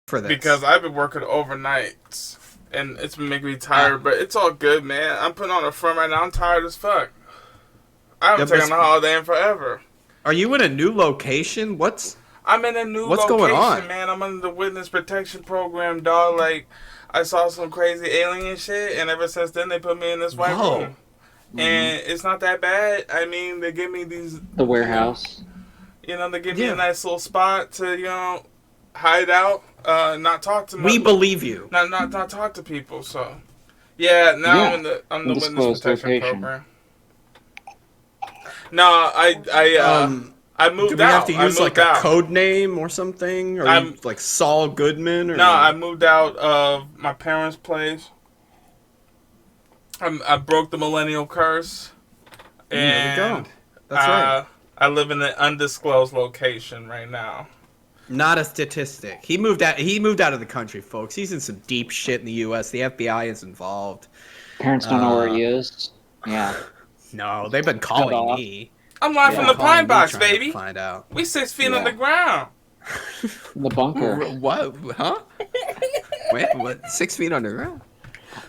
for this? Because I've been working overnights, and it's been making me tired, but it's all good, man. I'm putting on a front right now. I'm tired as fuck. I haven't taken a holiday in forever. Are you in a new location? I'm in a new what's location, going on? man. I'm under the witness protection program, dog. Like, I saw some crazy alien shit, and ever since then, they put me in this white room. And it's not that bad. I mean, they give me these... The warehouse. They give me a nice little spot to, hide out, not talk to... We believe you. Not talk to people, so... Yeah, now I'm the witness protection program. No, I moved out. Do we have to use like a code name or something? Or you, like Saul Goodman? Or... No, I moved out of my parents' place. I broke the millennial curse. And there we go. That's right. I live in an undisclosed location right now. Not a statistic. He moved out of the country, folks. He's in some deep shit in the U.S. The FBI is involved. Parents don't know where he is. Yeah. No, they've been calling me. I'm live from the pine box, baby. Find out. We 6 feet underground. The bunker. What? Huh? Wait, what? 6 feet underground?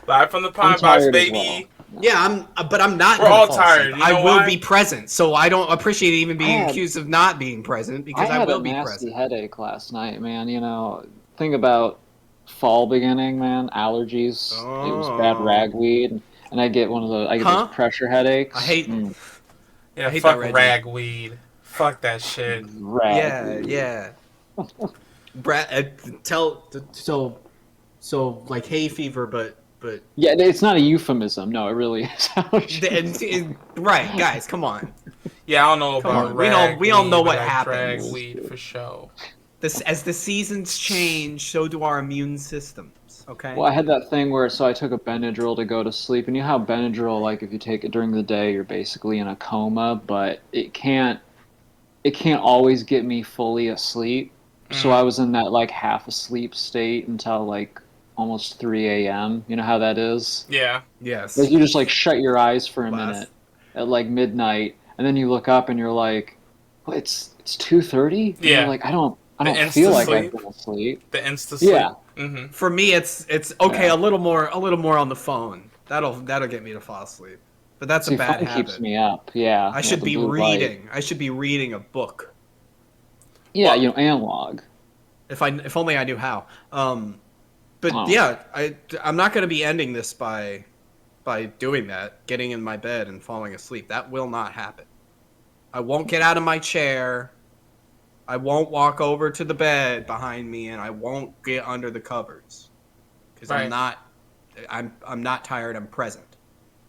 Live from the pine box, baby. Well. Yeah, but I'm not. We're all tired. I will be present, so I don't appreciate even being accused of not being present because I will be present. I had a nasty headache last night, man. Think about fall beginning, man. Allergies. It was bad ragweed, and I get those pressure headaches. I hate. Yeah, fuck ragweed. Fuck that shit. Ragweed. Yeah. Brad, so like hay fever, but yeah, it's not a euphemism. No, it really is. Right, guys, come on. Yeah, I don't know about ragweed. We all know what happens. Ragweed for sure. As the seasons change, so do our immune systems. Okay. Well, I had that thing where I took a Benadryl to go to sleep, and you know how Benadryl, like if you take it during the day, you're basically in a coma, but it can't always get me fully asleep. So I was in that like half asleep state until like almost 3 a.m. You know how that is? Yeah. Yes. Like you just like shut your eyes for a minute at like midnight, and then you look up and you're like, "What? It's 2:30?" Yeah. You're like, I don't feel like I've been asleep. The insta sleep. Yeah. Mm-hmm. For me, it's okay. Yeah. A little more on the phone. That'll get me to fall asleep. But that's a bad habit. Keeps me up. Yeah. I should be reading. Light. I should be reading a book. Yeah, analog. If only I knew how. Yeah, I'm not going to be ending this by doing that, getting in my bed and falling asleep. That will not happen. I won't get out of my chair. I won't walk over to the bed behind me, and I won't get under the covers because I'm not tired. I'm present.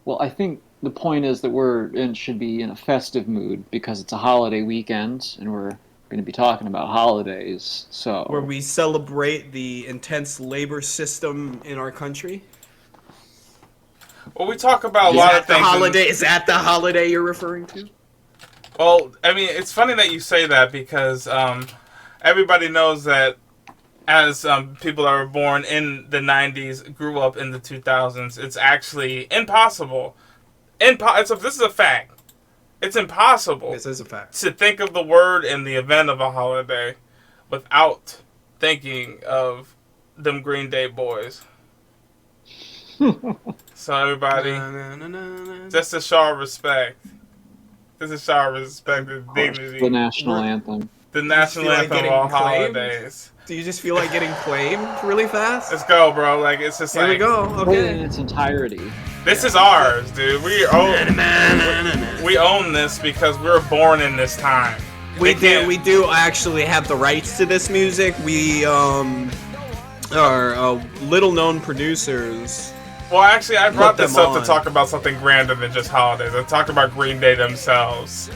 Well, I think the point is that should be in a festive mood because it's a holiday weekend, and we're going to be talking about holidays. So where we celebrate the intense labor system in our country. Well, we talk about a lot of things. Is that the holiday you're referring to? Well, I mean, it's funny that you say that because everybody knows that as people that were born in the 90s grew up in the 2000s, it's actually impossible. This is a fact. It's impossible. This is a fact. To think of the word and the event of a holiday without thinking of them Green Day boys. So everybody, just to show our respect. This is our respect and dignity. The national anthem. The national anthem of all holidays. Do you just feel like getting claimed really fast? Let's go, bro. Like it's just Here we go. Okay. In its entirety. This is ours, dude. We own this because we were born in this time. We do actually have the rights to this music. We are little known producers. Well, actually, I brought this up to talk about something grander than just holidays. I talked about Green Day themselves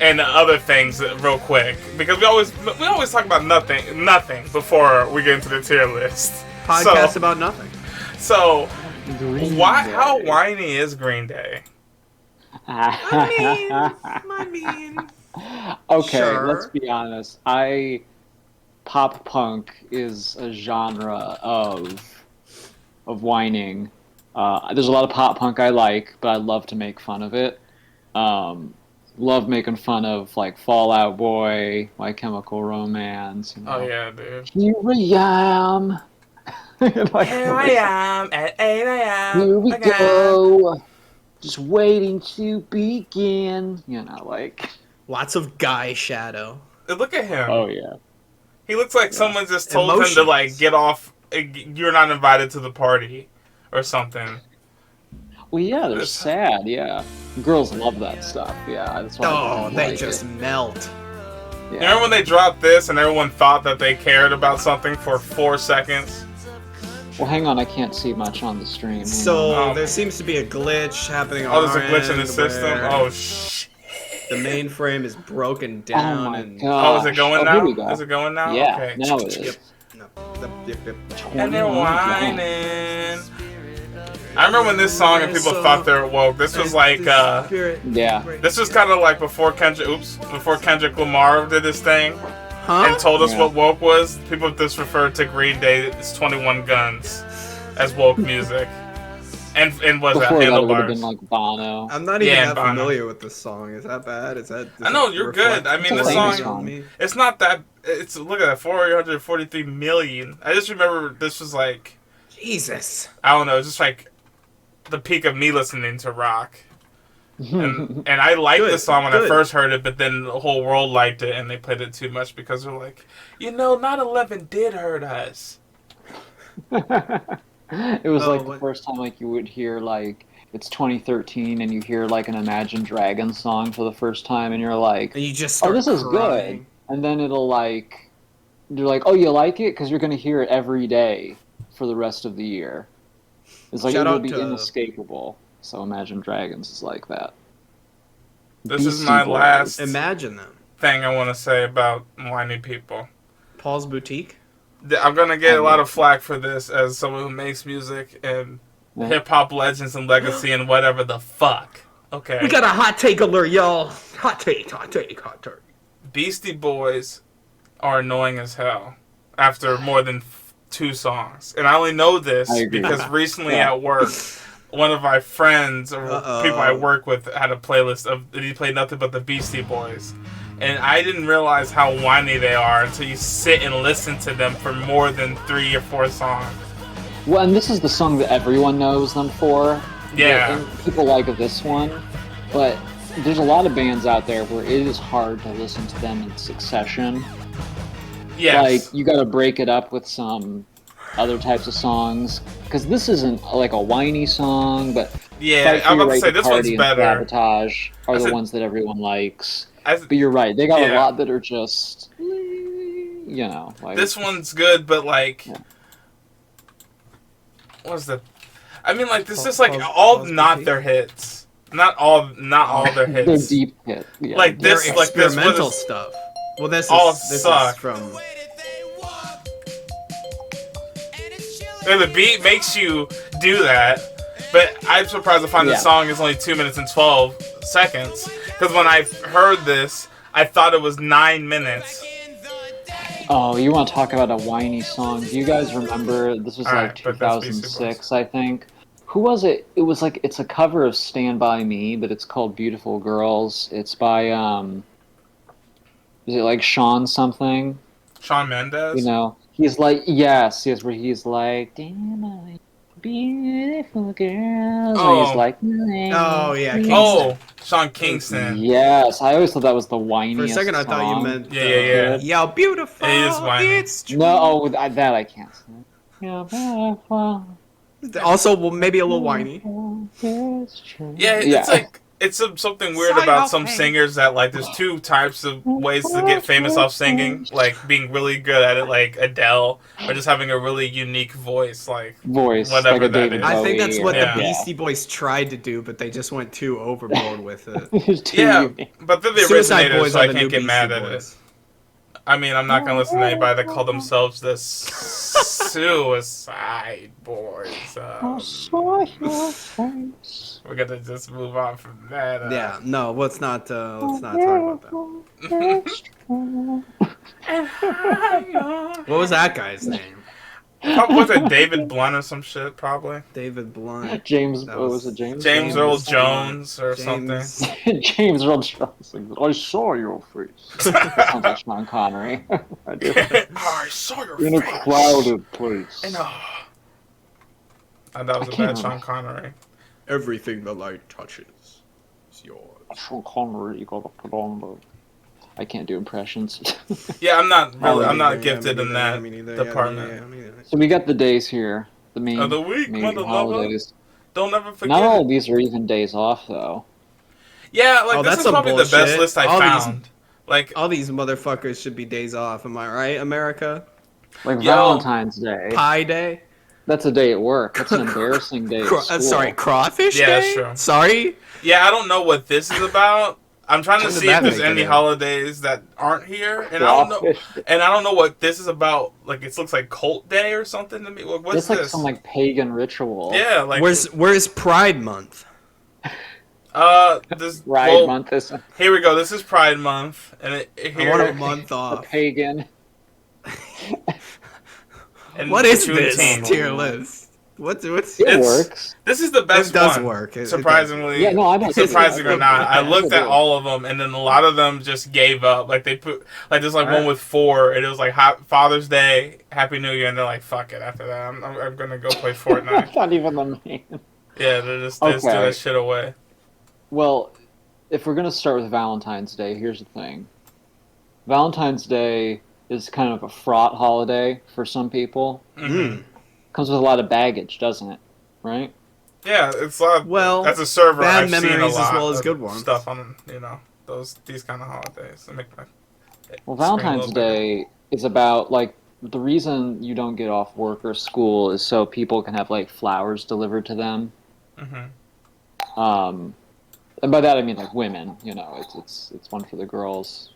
and other things real quick because we always talk about nothing before we get into the tier list. Podcast about nothing. So, how whiny is Green Day? I mean. Okay, sure. Let's be honest. Pop punk is a genre of whining. There's a lot of pop punk I like, but I love to make fun of it. love making fun of like Fall Out Boy, My Chemical Romance. Oh yeah, dude. Here I am. Like, Here I am at 8 a.m. Here we again. go. Just waiting to begin. Like. Lots of guy shadow. Look at him. Oh yeah. He looks like someone just told him Emotions. to like get off. You're not invited to the party, or something. Well, yeah, they're sad. Yeah, girls love that stuff. Yeah, that's why. Oh, they like just melt. Yeah. You remember when they dropped this and everyone thought that they cared about something for 4 seconds? Well, hang on, I can't see much on the stream. Hang So on. there seems to be a glitch happening on Oh, there's a our glitch in the end system. where Oh shit! the mainframe is broken down. Oh my and god. Oh, is it going Here we now? go. Is it going now? Yeah, Okay. now it is. Yep. No. Yep. And they're 21. whining. I remember when this song and people thought they were woke. This was like, Yeah. this was kind of like before Kendrick Lamar did his thing and told us Yeah. what woke was. People just referred to Green Day's 21 Guns as woke music. And was that Before that, it would have Handlebars? been like Bono. I'm not even that Bono. familiar with this song. Is that bad? I know, you're good. I mean, It's a this famous song, song. it's not that, it's, look at that, 443 million. I just remember this was like, Jesus. I don't know, just like the peak of me listening to rock. And I liked Good, the song when I good. first heard it, but then the whole world liked it and they played it too much because they're like, 9/11 did hurt us. It was Oh, like the what- first time like you would hear like it's 2013 and you hear like an Imagine Dragons song for the first time and you're like, And you just oh, start this is crying. good. And then it'll like, you're like, oh, you like it? Because you're going to hear it every day for the rest of the year. It's like Shout it will out be to- inescapable. So Imagine Dragons is like that. This is Beastie my Boys. last Imagine them. thing I want to say about whiny people. Paul's Boutique. I'm gonna get a lot of flack for this as someone who makes music and Yeah. hip hop legends and legacy and whatever the fuck. Okay. We got a hot take alert, y'all. Hot take. Beastie Boys are annoying as hell after more than 2 songs. And I only know this I agree. because recently Yeah. at work, one of my friends or Uh-oh. people I work with had a playlist of, he played nothing but the Beastie Boys. And I didn't realize how whiny they are until you sit and listen to them for more than 3 or 4 songs. Well, and this is the song that everyone knows them for. Yeah. And people like this one. But there's a lot of bands out there where it is hard to listen to them in succession. Yes. Like, you gotta break it up with some other types of songs. Because this isn't like a whiny song, but yeah, Fight for I'm Your about to Right say to this Party one's and better. Sabotage are I the said- ones that everyone likes. I, But you're right, they got a Yeah. lot that are just, like... this one's good, but like, Yeah. what's the? I mean, like, this Pause- is like pause- all pause not the their hits. Not all their They're hits. deep hit. Yeah, Like They're this, like this experimental was stuff. Well, this all is suck. from. and the beat makes you do that. But I'm surprised to find the Yeah. song is only 2 minutes and 12 seconds. Because when I heard this, I thought it was 9 minutes. Oh, you want to talk about a whiny song? Do you guys remember, this was Alright, like but that's Beastie 2006, I think. Who was it? It was like, it's a cover of Stand By Me, but it's called Beautiful Girls. It's by, is it like Sean something? Shawn Mendes. You know, he's like, yes, where he's like, damn, I beautiful girls. Oh. And he's like, Oh, yeah, Kingston. Oh, Sean Kingston. yes, I always thought that was the whiniest For a second, I thought you song. meant. Yeah. Yeah, beautiful. It is whiny. It's true. No, oh, that I can't sing. Yeah, beautiful. Also, well, maybe a little whiny. It's true. Yeah, it's like it's something weird about some singers that like there's 2 types of ways to get famous off singing, like being really good at it, like Adele, or just having a really unique voice, like Voice, whatever like a that David is. I think that's what Yeah. the Beastie Boys tried to do, but they just went too overboard with it. Bowie. yeah, but they're the Suicide originators, Boys so are I the can't new get mad Beastie at Boys. it. I mean, I'm not gonna listen to anybody that call themselves the Suicide Boys. We're gonna just move on from that. Yeah, no, let's not talk about that. What was that guy's name? Probably, was it David Blunt or some shit? Probably David Blunt. James, That what was it? James James Earl Earl Jones? Jones or something. James Earl Jones. I saw your face. That sounds like Sean Connery. I do. I saw your In a face. crowded place. And, that was a bad Sean Connery. Everything the light touches is yours. Sean Connery, you gotta put on the. I can't do impressions. Yeah, I'm not Yeah, gifted in that department. So we got the days here. The main, Of the week, main mother lover. holidays. Don't ever forget. Not all of these are even days off, though. Yeah, like this that's is some probably the bullshit. best list I found. Like all these motherfuckers should be days off. Am I right, America? Like Valentine's Day. Pie Day. That's a day at work. That's an embarrassing day at school. Sorry, Crawfish Yeah, Day? sure. Sorry? Yeah, I don't know what this is about. I'm trying to When did see that if there's make it any in? holidays that aren't here, and I don't know what this is about. Like it looks like Cult Day or something to me. What's It's like this? some like pagan ritual. Yeah, like Where's Pride Month? this Pride Month is Here we go. This is Pride Month, and I want a month a off. pagan. And what is Juneteenth. this tier list? What's It works. This is the best It does one. work. Surprisingly, yeah, no, I don't. Surprising or not, I looked at all of them, and then a lot of them just gave up. Like they put, like there's like one with 4, and it was like Father's Day, Happy New Year, and they're like, "Fuck it." After that, I'm gonna go play Fortnite. Not even the main. Yeah, they just threw that shit away. Well, if we're gonna start with Valentine's Day, here's the thing. Valentine's Day is kind of a fraught holiday for some people. Mm-hmm. Comes with a lot of baggage, doesn't it? Right? Yeah, it's a lot. Well, as a server, bad I've seen a memories lot as well as of good ones. stuff on these kind of holidays. Well, Valentine's Day is about like the reason you don't get off work or school is so people can have like flowers delivered to them. Mm-hmm. And by that I mean like women. You know, it's one for the girls.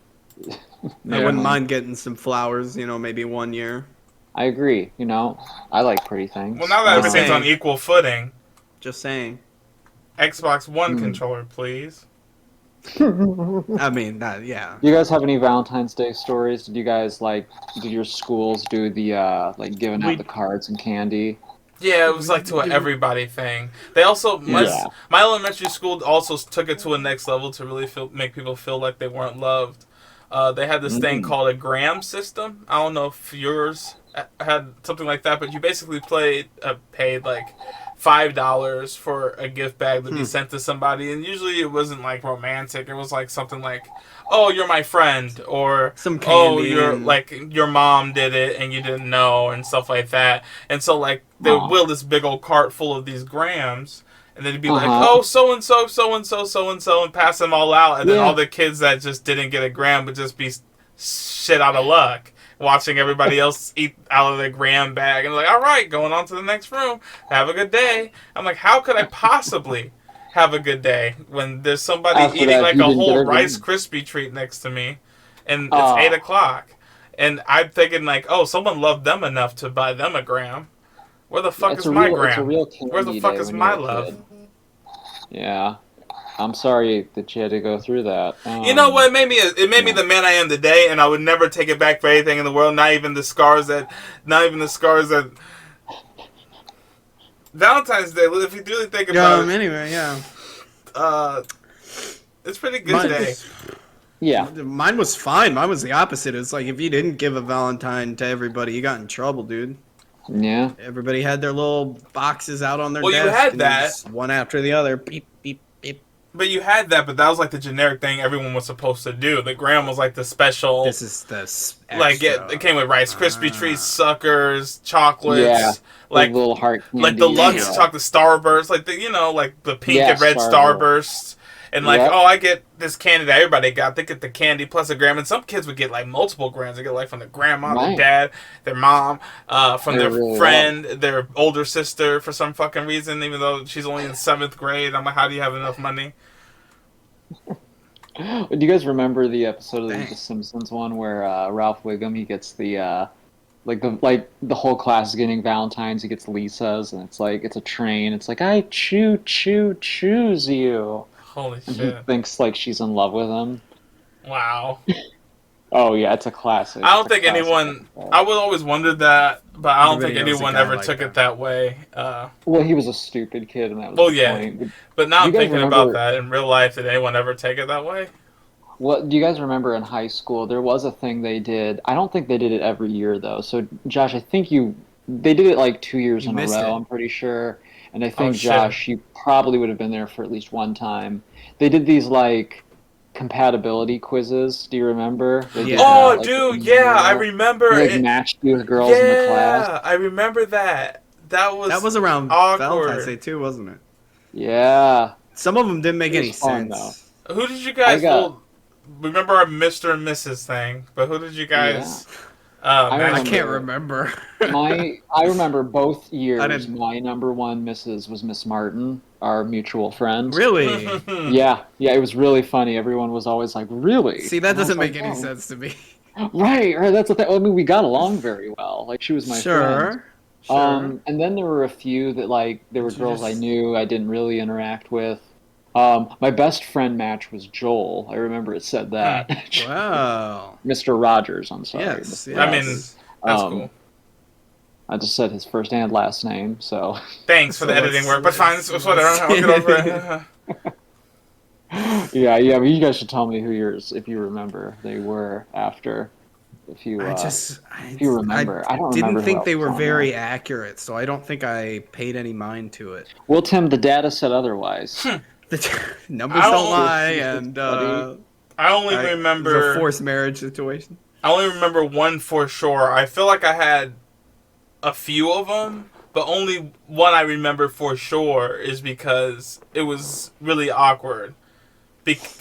I wouldn't mind getting some flowers. Maybe one year. I agree. I like pretty things. Well, now that everything's on equal footing. Just saying. Xbox One controller, please. I mean, yeah. Do you guys have any Valentine's Day stories? Did your schools do the giving out the cards and candy? Yeah, it was like to an everybody thing. They also my elementary school also took it to a next level to really make people feel like they weren't loved. They had this thing called a gram system. I don't know if yours had something like that, but you basically paid like $5 for a gift bag to be sent to somebody, and usually it wasn't like romantic. It was like something like, "Oh, you're my friend," or some candy. "Oh, you're like your mom did it and you didn't know," and stuff like that. And so like they would wheel this big old cart full of these grams. And then it'd be like, "Oh, so and so, so and so, so and so," and pass them all out. And then all the kids that just didn't get a gram would just be shit out of luck, watching everybody else eat out of their gram bag. And they're like, "All right, going on to the next room. Have a good day." I'm like, how could I possibly have a good day when there's somebody eating like a whole Rice Krispie treat next to me, and it's 8 o'clock, and I'm thinking like, "Oh, someone loved them enough to buy them a gram. Where the fuck is my gram? Where the fuck is my love?" Yeah, I'm sorry that you had to go through that. You know what? It made me the man I am today, and I would never take it back for anything in the world. Not even the scars that. Valentine's Day. If you really think about it. Anyway, yeah. It's a pretty good day. Yeah. Mine was fine. Mine was the opposite. It's like if you didn't give a Valentine to everybody, you got in trouble, dude. Yeah. Everybody had their little boxes out on their desk. Well, you had that. One after the other. Beep, beep, beep. But you had that, but that was like the generic thing everyone was supposed to do. The gram was like the special. This is the extra. Like it came with Rice Krispie treats, suckers, chocolates. Yeah. Like little heart candy. Like the Lux chocolate Starburst. Like like the pink and red Starbursts. And I get this candy that everybody got. They get the candy plus a gram. And some kids would get like multiple grams. They get like from their grandma, their dad, their mom, from their friend, their older sister for some fucking reason, even though she's only in 7th grade. I'm like, how do you have enough money? Do you guys remember the episode of The Simpsons one where Ralph Wiggum, he gets the the whole class is getting Valentine's, he gets Lisa's, and it's a train. It's like, I choose you. Holy shit. He thinks like she's in love with him. Wow. Oh yeah, it's a classic. I don't think anyone. I would always wonder that But I don't think Everybody knows a anyone guy ever like took that. it that way. Well, he was a stupid kid, and that was Well, the yeah. point. But now Do I'm you guys thinking about remember? that in real life. Did anyone ever take it that way? What do you guys remember in high school? There was a thing they did. I don't think they did it every year though. So Josh, I think they did it like 2 years You in a missed row. it. I'm pretty sure. And I Oh think shit. Josh, you probably would have been there for at least one time. They did these like compatibility quizzes. Do you remember? They did Yeah. that Oh, like dude, in yeah, I general. remember They like it. matched you with girls in the class. Yeah, I remember that. That That was was around Valentine's Day awkward. too, wasn't it? Yeah, Some of them didn't make it was any fun though. sense. Who did you I guys? got Well, remember our Mr. and Mrs. thing, but who did you yeah. guys I I match can't with? remember. remember. I remember both I years. didn't My number one missus was Miss Martin, our mutual friend. really. Yeah, yeah, it was really funny. Everyone was always like, "Really?" See, that And I was doesn't like, make any "Oh, sense to me. right." That's the thing. I mean, we got along very well. Like, she was my friend. Sure, sure. And then there were a few that like there were Did you girls I just? knew I didn't really interact with. My best friend match was Joel. I remember it said Hmm. that. Wow. Mr. Rogers. I'm sorry, Yes, Mr. I mean, Rogers. yes. that's Um, cool. I just said his first and last name, so. Thanks for So the editing let's work, but fine, let's it's whatever. I'll get over it. Yeah, but you guys should tell me who yours, if you remember, they were after. If you I uh, just if you I remember, I don't didn't remember who think else they was were on there. very accurate, so I don't think I paid any mind to it. Well, Tim, the data said otherwise. The I numbers don't don't. lie, Statistic and study. I only it was a remember. forced marriage situation. I only remember one for sure. I feel like I had a few of them, but only one I remember for sure is because it was really awkward.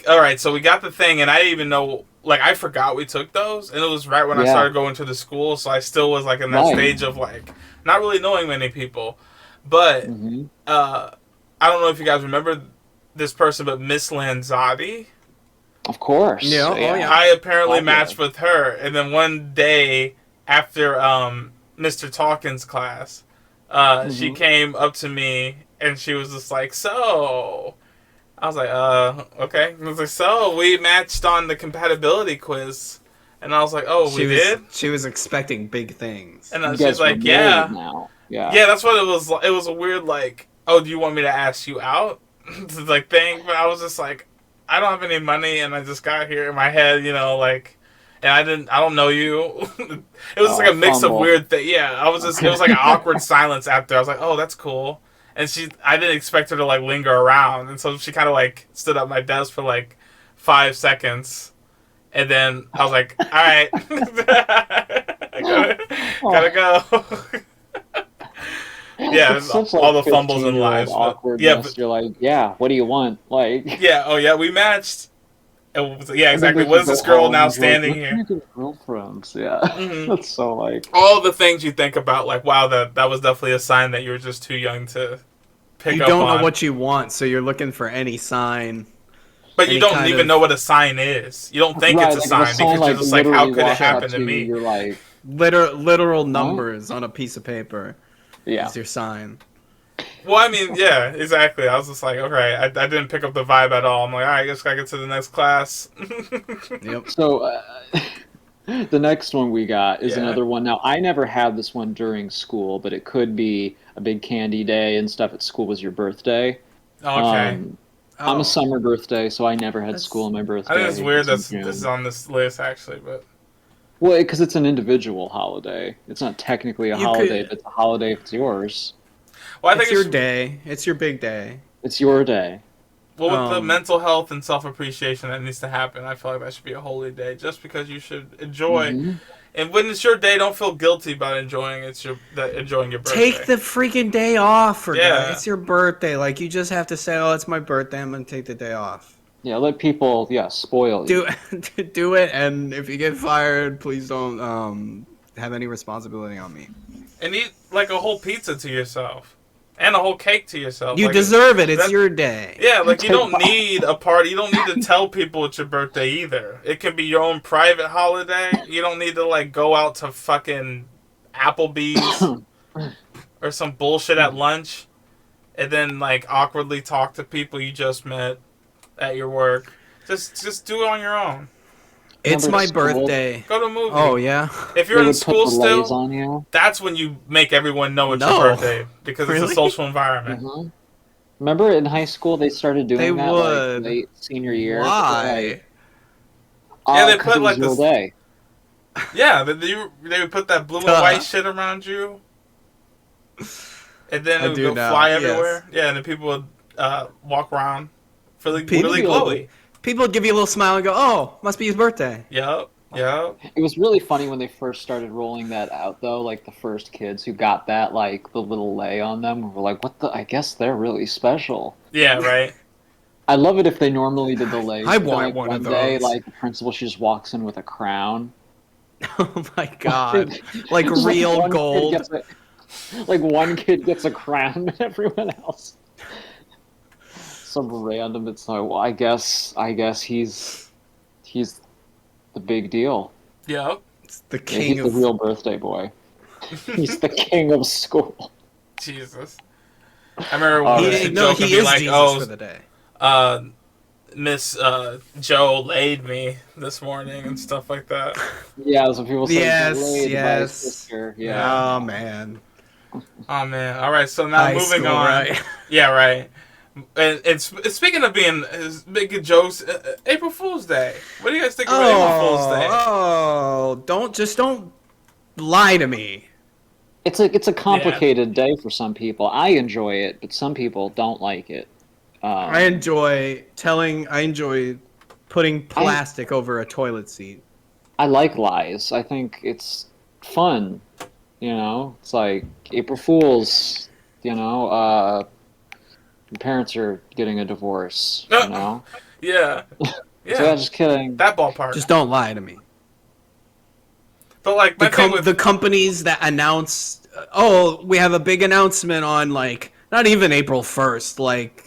All right, so we got the thing, and I didn't even know. Like, I forgot we took those, and it was right when I Yeah, started going to the school, so I still was like in that right. stage of like not really knowing many people. But hmm uh, I don't know if you guys remember this person, but Miss Lanzotti. Of course. Yeah. Oh Yeah. yeah. I apparently Popular. matched with her, and then one day after Mr. Talkins' class, she hmm came up to me and she was just like, "So," I was like, okay." I was like, "So we matched on the compatibility quiz," and I was like, "Oh, we did?" She was expecting big things. And You she's guys were like, married "Yeah, now. Yeah. yeah." That's what it was. It was a weird like, "Oh, do you want me to ask you out?" like thing, but I was just like, I don't have any money, and I just got here in my head, like, and I don't know you. It was just like Oh, a mix of fumble. weird thing. Yeah, it was like an awkward silence after. I was like, oh, that's cool, and I didn't expect her to like linger around, and so she kind of like stood at my desk for like 5 seconds, and then I was like, all right, I gotta Oh, go. Yeah, it's such all like the fumbles in 15-year-old lives, but yeah, awkwardness. You're like, yeah, what do you want? Like, yeah, oh yeah, we matched. Yeah, and then exactly. they What can is this go girl home now and you're like, standing what can here? I get girlfriends? Yeah. Hmm. That's so like, All the things you think about, like, wow, that was definitely a sign that you were just too young to pick You up don't know on. what you want, so you're looking for any sign, But you any don't kind even of know what a sign is. You don't think it's right, a like if a sign sign because you're like just like, how literally could it walks sure up happen to to you, me? you're like, literal what? numbers on a piece of paper Yeah. is your sign. Well, I mean, yeah, exactly. I was just like, okay, I didn't pick up the vibe at all. I'm like, all right, I guess I get to the next class. Yep. So the next one we got is Yeah. another one. Now, I never had this one during school, but it could be a big candy day and stuff at school was your birthday. Okay. Um, I'm a Oh, summer birthday, so I never had school that's on my I think it's birthday. weird It's in that this is June. on this list, actually, but Well, because it's an individual holiday. It's not technically a you holiday, could. but it's a holiday if it's yours. well, I think It's your it's day. It's your big day. It's your day. well, with the Um, mental health and self appreciation that needs to happen, I feel like that should be a holy day, just because you should enjoy. hmm And when it's your day, don't feel guilty about enjoying your take birthday. the freaking day off for God. Yeah. It's your birthday. Like you just have to say, "Oh, it's my birthday. I'm gonna take the day off." Yeah, let people, spoil Do you. do it, and if you get fired, please don't have any responsibility on me. And eat like a whole pizza to yourself, and a whole cake to yourself. You Like deserve it. It's that. your day. Yeah, like you Take don't off. need a party. You don't need to tell people it's your birthday either. It can be your own private holiday. You don't need to like go out to fucking Applebee's or some bullshit at lunch, and then like awkwardly talk to people you just met at your work. Just do it on your own. It's Remember my at school, birthday. Go to a movie. Oh yeah. If They you're in would put school the lays still, on you. that's when you make everyone know it's your No. birthday because it's Really? a social environment. Mhm. Remember in high school they started They doing that like would. late senior year? Why? Yeah, they Because put it was like your this. day. Yeah, they would put that blue and Duh. white shit around you, and then I it would do go now, fly yes. everywhere. Yeah, and then people would walk around feeling People- really glowy. People would give you a little smile and go, "Oh, must be his birthday." Yep. It was really funny when they first started rolling that out, though. Like the first kids who got that, like the little lay on them, were like, "What the? I guess they're really special." Yeah, right. I love it if they normally did the lays. I but then, want like, one of one day, those. like the principal, she just walks in with a crown. Oh my god! Like Just, real one kid gold. gets like one kid gets a crown, and everyone else some random. It's like, well, I guess he's the big deal. Yep. It's the Yeah, king he's of. the real birthday boy. He's the king of school. Jesus. I remember Oh, when yeah. the No, joke would he be is like, Jesus "Oh, for the day. Miss Joe laid me this morning" and stuff like that. Yeah, so people say Yes, delayed by his yes. sister. Yeah. Oh man. Oh man! All right, so now High moving school, on. right? Yeah, right. And speaking of being making jokes, April Fool's Day. What do you guys think about April Fool's Day? Don't lie to me. It's a complicated day for some people. I enjoy it, but some people don't like it. I enjoy putting plastic over a toilet seat. I like lies. I think it's fun. You know, it's like April Fools. You know, your parents are getting a divorce. You know. Yeah, So yeah, just kidding. that ballpark. Just don't lie to me. But like my thing with The companies that announce, oh, we have a big announcement on like not even April 1st, like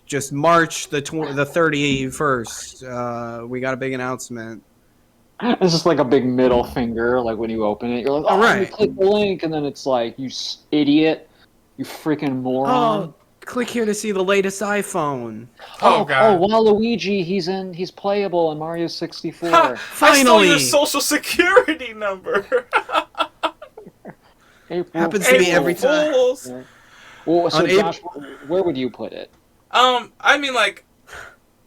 just March the 31st. We got a big announcement. It's just like a big middle finger. Like when you open it, you're like, "Oh, Right. you click the link," and then it's like, "You idiot, you freaking moron." Oh, click here to see the latest iPhone. Oh, God. Oh, Waluigi, he's playable in Mario 64. I stole Finally, your social security number. happens to me every time. Fools. Well, so On April- Josh, where would you put it? I mean, like,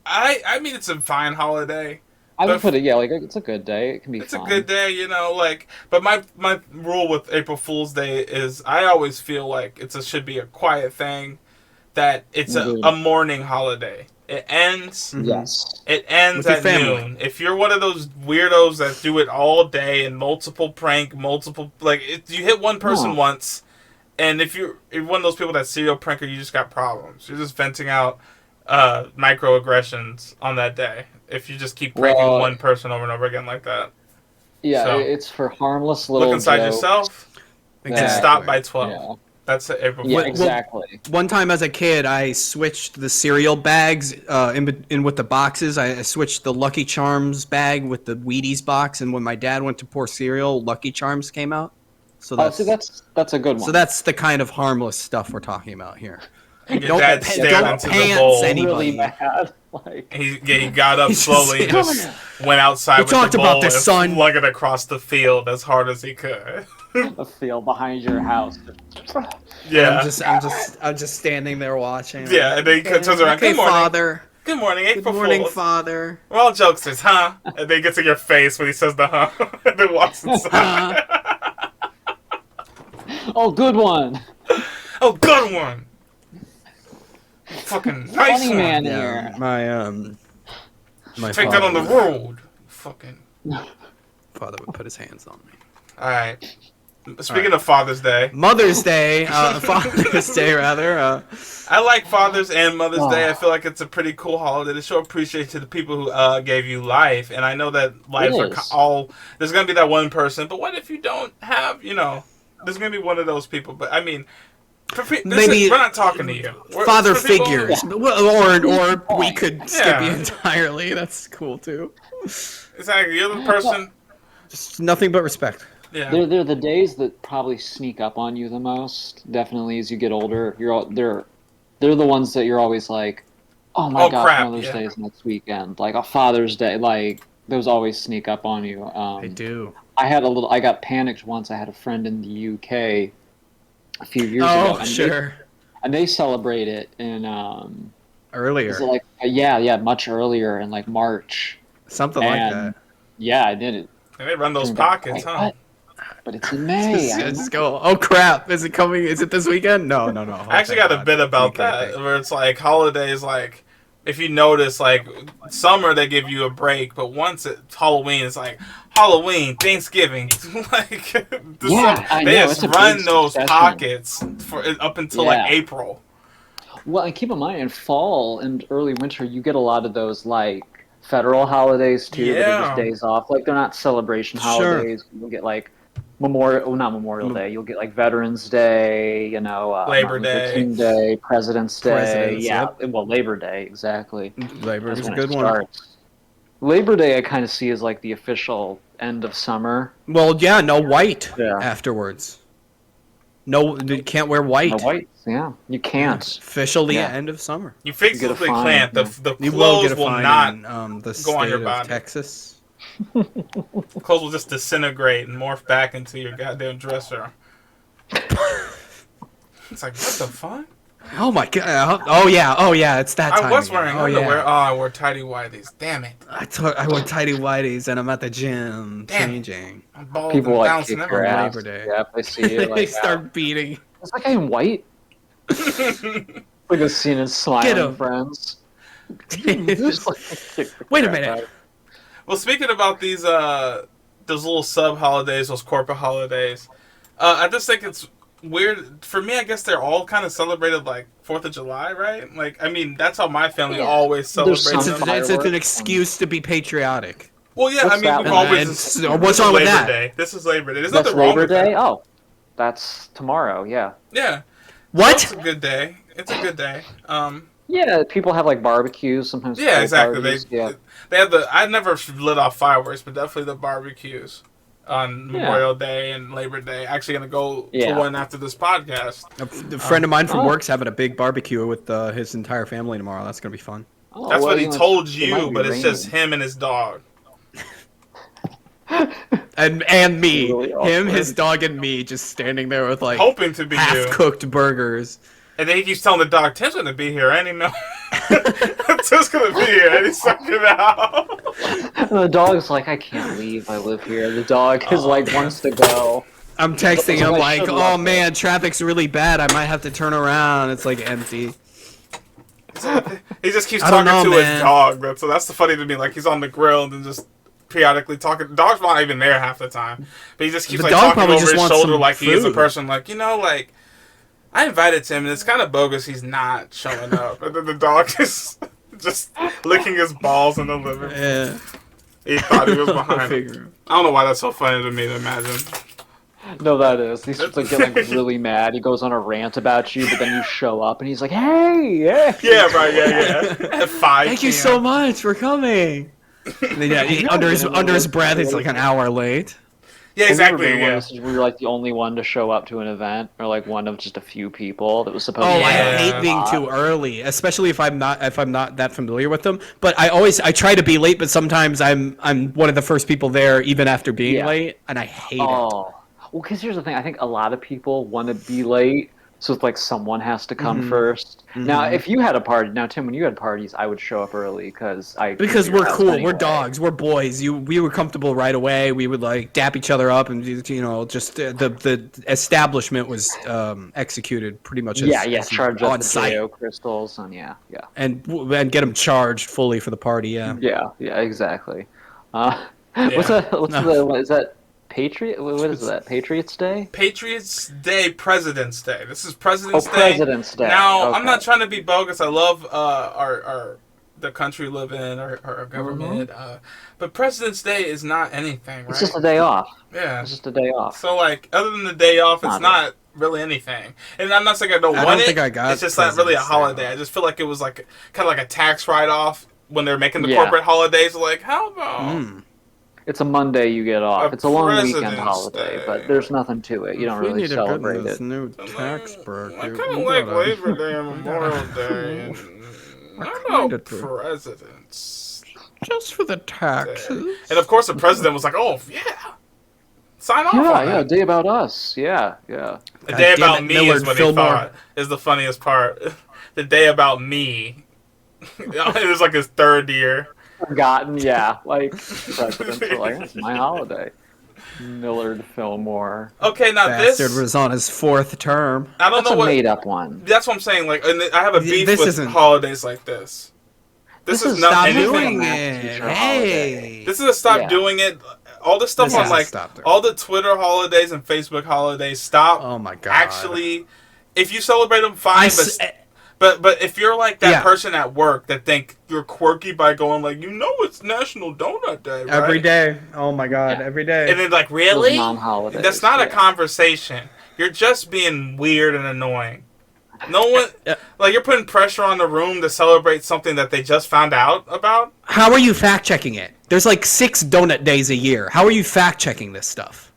I mean, it's a fine holiday. I would But put it, yeah, like it's a good day. It can be It's fun. a good day, you know, like, but my rule with April Fool's Day is I always feel like should be a quiet thing, that it's a morning holiday. It ends. Yes. It ends With your at family. noon. If you're one of those weirdos that do it all day and multiple, you hit one person No. once, and if you're one of those people that serial pranker, you just got problems. You're just venting out microaggressions on that day. If you just keep pranking one person over and over again like that. Yeah, So, it's for harmless little Look inside jokes. yourself and Exactly. stop by 12. Yeah, That's April yeah Fool's. exactly. One time as a kid, I switched the cereal bags in with the boxes. I switched the Lucky Charms bag with the Wheaties box, and when my dad went to pour cereal, Lucky Charms came out. So Oh, see, that's a good one. so that's the kind of harmless stuff we're talking about here. And your Don't dad pa- stared don't into the pants bowl. anybody. really mad. Like, He got up He's slowly and just- just went outside We with talked the about bowl this, and son. flung it across the field as hard as he could. the field behind your house. Yeah. I'm just standing there watching. Yeah, and then he turns around. Okay, Good morning. Father. Good morning, Good April morning, Fools. Father. We're all jokesters, huh? And then he gets in your face when he says the huh. And then walks inside. Oh, good one. Oh, good one. Fucking nice Funny one. man Yeah, here. my Take that on the road. Fucking. father would put his hands on me. Alright. Speaking of Father's Day, Mother's Day, Father's Day rather. I like Father's and Mother's Day. I feel like it's a pretty cool holiday to show appreciation to the people who gave you life. And I know that lives are is. all... There's going to be that one person, but what if you don't have, there's going to be one of those people. But, I mean, Maybe we're not talking to you. father for people- figures, or we could skip Yeah. you entirely. That's cool too. Exactly. You're the person... Just nothing but respect. Yeah. They're the days that probably sneak up on you the most. Definitely, as you get older, they're the ones that you're always like, Oh my gosh, crap! Mother's Yeah. Day is next weekend. Like a Father's Day, like those always sneak up on you. They do. I got panicked once. I had a friend in the UK a few years ago, Oh, sure. and they celebrate it in is it Earlier. like yeah, much earlier in like March. Something like And that. yeah, I did it. And they run those Turned out, pockets, like, huh? what? But it's in May. Just go, oh crap, is it coming? Is it this weekend? No. I actually got a bit about that, where it's like holidays, like, if you notice, like, summer they give you a break, but once it's Halloween, it's like, Halloween, Thanksgiving, like, I they know, just it's a run big those succession. pockets for up until, like, Yeah. April. Well, and keep in mind, in fall and early winter, you get a lot of those, like, federal holidays, too, that are just Yeah. days off. Like, they're not celebration Sure. holidays. You'll get, like, not Memorial Day. You'll get, like, Veterans Day, Labor Martin Luther Day. King Day, President's Day. Presidents, Yeah, yep. well, Labor Day, exactly. Labor That's is a when good it one. starts. Labor Day I kind of see as, like, the official end of summer. Well, yeah, no white Yeah. afterwards. No, you can't wear white. The whites, yeah. You can't. Officially Yeah. end of summer. You get a physically fine, can't. yeah. The You will clothes get a will fine not. in the go on state your of body. Texas. Clothes will just disintegrate and morph back into your goddamn dresser. It's like, what the fuck? Oh my god! Oh yeah! It's that time. I was again. wearing oh, underwear. Yeah. Oh, I wore tighty whities. Damn it! I wore tighty whities and I'm at the gym Damn it. changing. I'm bald People and like bouncing kick your everywhere. ass. Labor Day. Yeah, if they see you, They like, start beating. it's like I'm white. Like a scene in Get Smiling 'em. Friends. Just- Kick the Wait a crap minute. out of- Well, speaking about these those little sub holidays, those corporate holidays, I just think it's weird. For me, I guess they're all kind of celebrated like 4th of July, right? Like, I mean, that's how my family Yeah. always There's celebrates some them. It's fireworks an excuse to be patriotic. Well, yeah, What's I mean, that we've one? always. And this so is what's wrong with Labor that? Day. This is Labor Day. There's That's nothing wrong Labor with Day? that. Oh, that's tomorrow, yeah. Yeah. What? It's a good day. It's a good day. Yeah, people have like barbecues, sometimes Yeah, pool exactly. parties, yeah. They have the. I never lit off fireworks, but definitely the barbecues on Yeah. Memorial Day and Labor Day. Actually, gonna go to Yeah. one after this podcast. A friend of mine from Oh. work's having a big barbecue with his entire family tomorrow. That's gonna be fun. Oh, That's well, what he you know, told it might you, be but it's just raining. him and his dog. And me, Really him, awkward. his dog, and me just standing there with like Hoping to be you. half-cooked burgers. And then he keeps telling the dog, Tim's gonna be here any minute. Tim's gonna be here any second now. And the dog's like, I can't leave, I live here. The dog is like, wants to go. I'm texting him I like, should "Oh love man, traffic's really bad. I might have to turn around." It's like empty. He just keeps I don't talking know, to man. his dog. So that's the funny to me. Like, he's on the grill and then just periodically talking. The dog's not even there half the time. But he just keeps The like dog talking probably over just his wants shoulder some like he is a food. person. Like, like, I invited Tim and it's kind of bogus he's not showing up. And then the dog is just licking his balls in the living room. Yeah. He thought he was I'll behind him. figure. I don't know why that's so funny to me to imagine. No, that is. He's just like getting like really mad. He goes on a rant about you, but then you show up and he's like, hey, yeah. Yeah, right, yeah. At 5 Thank you p.m. so much for coming. And then, yeah, under his breath, it's like an hour late. Yeah, Have you ever exactly, been in one of yeah. those where you're like the only one to show up to an event, or like one of just a few people that was supposed Oh, to I Yeah. hate being too early, especially if I'm not that familiar with them. But I try to be late, but sometimes I'm one of the first people there, even after being Yeah. late, and I hate it. Oh, well, because here's the thing. I think a lot of people want to be late, so it's like someone has to come first. Now, if you had a party, Tim, when you had parties, I would show up early because Because we're cool, we're dogs, we're boys. We were comfortable right away. We would like dap each other up, and just the establishment was executed pretty much as charge on up the site, JO crystals, and yeah. and get them charged fully for the party. Yeah. Yeah, exactly. Yeah. What's is that Patriot? What is that? Patriots Day? Patriots Day, President's Day. This is President's Day. President's Day. Now, Okay. I'm not trying to be bogus. I love the country we live in, our government. But President's Day is not anything, right? It's just a day off. Yeah. It's just a day off. So, like, other than the day off, it's Not not really anything. And I'm not saying I don't I want don't it. think I got it's just not really a President's Day, holiday. though. I just feel like it was like kind of like a tax write-off when they're making the Yeah. corporate holidays. Like, how about... It's a Monday you get off. A It's a long President's weekend holiday, Day. but there's nothing to it. You don't We really need to celebrate get this it. new tax I bracket. kind of We like gotta- Labor Day and Memorial Day. And I know presidents. Just for the taxes. And of course the president was like, oh, yeah. Sign off on that. Yeah, a day about us. Yeah. The day about me is what he thought is the funniest part. The day about me. It was like his third year. Forgotten, yeah. Like, presidents were like, it's my holiday. Millard Fillmore. Okay, now Bastard was on his 4th term. I don't know what... That's a made-up one. That's what I'm saying. Like, and I have a beef with holidays like this. This is not stop anything. Doing it. Hey. This is a stop doing it. All this stuff on like all the Twitter holidays and Facebook holidays. Stop. Oh my god. Actually, if you celebrate them, fine. But if you're like that person at work that think you're quirky by going like, it's National Donut Day, right? Every day. Oh my god, every day. And then like, really? Non-holidays. That's not a conversation. You're just being weird and annoying. No one, like, you're putting pressure on the room to celebrate something that they just found out about. How are you fact checking it? There's like 6 donut days a year. How are you fact checking this stuff?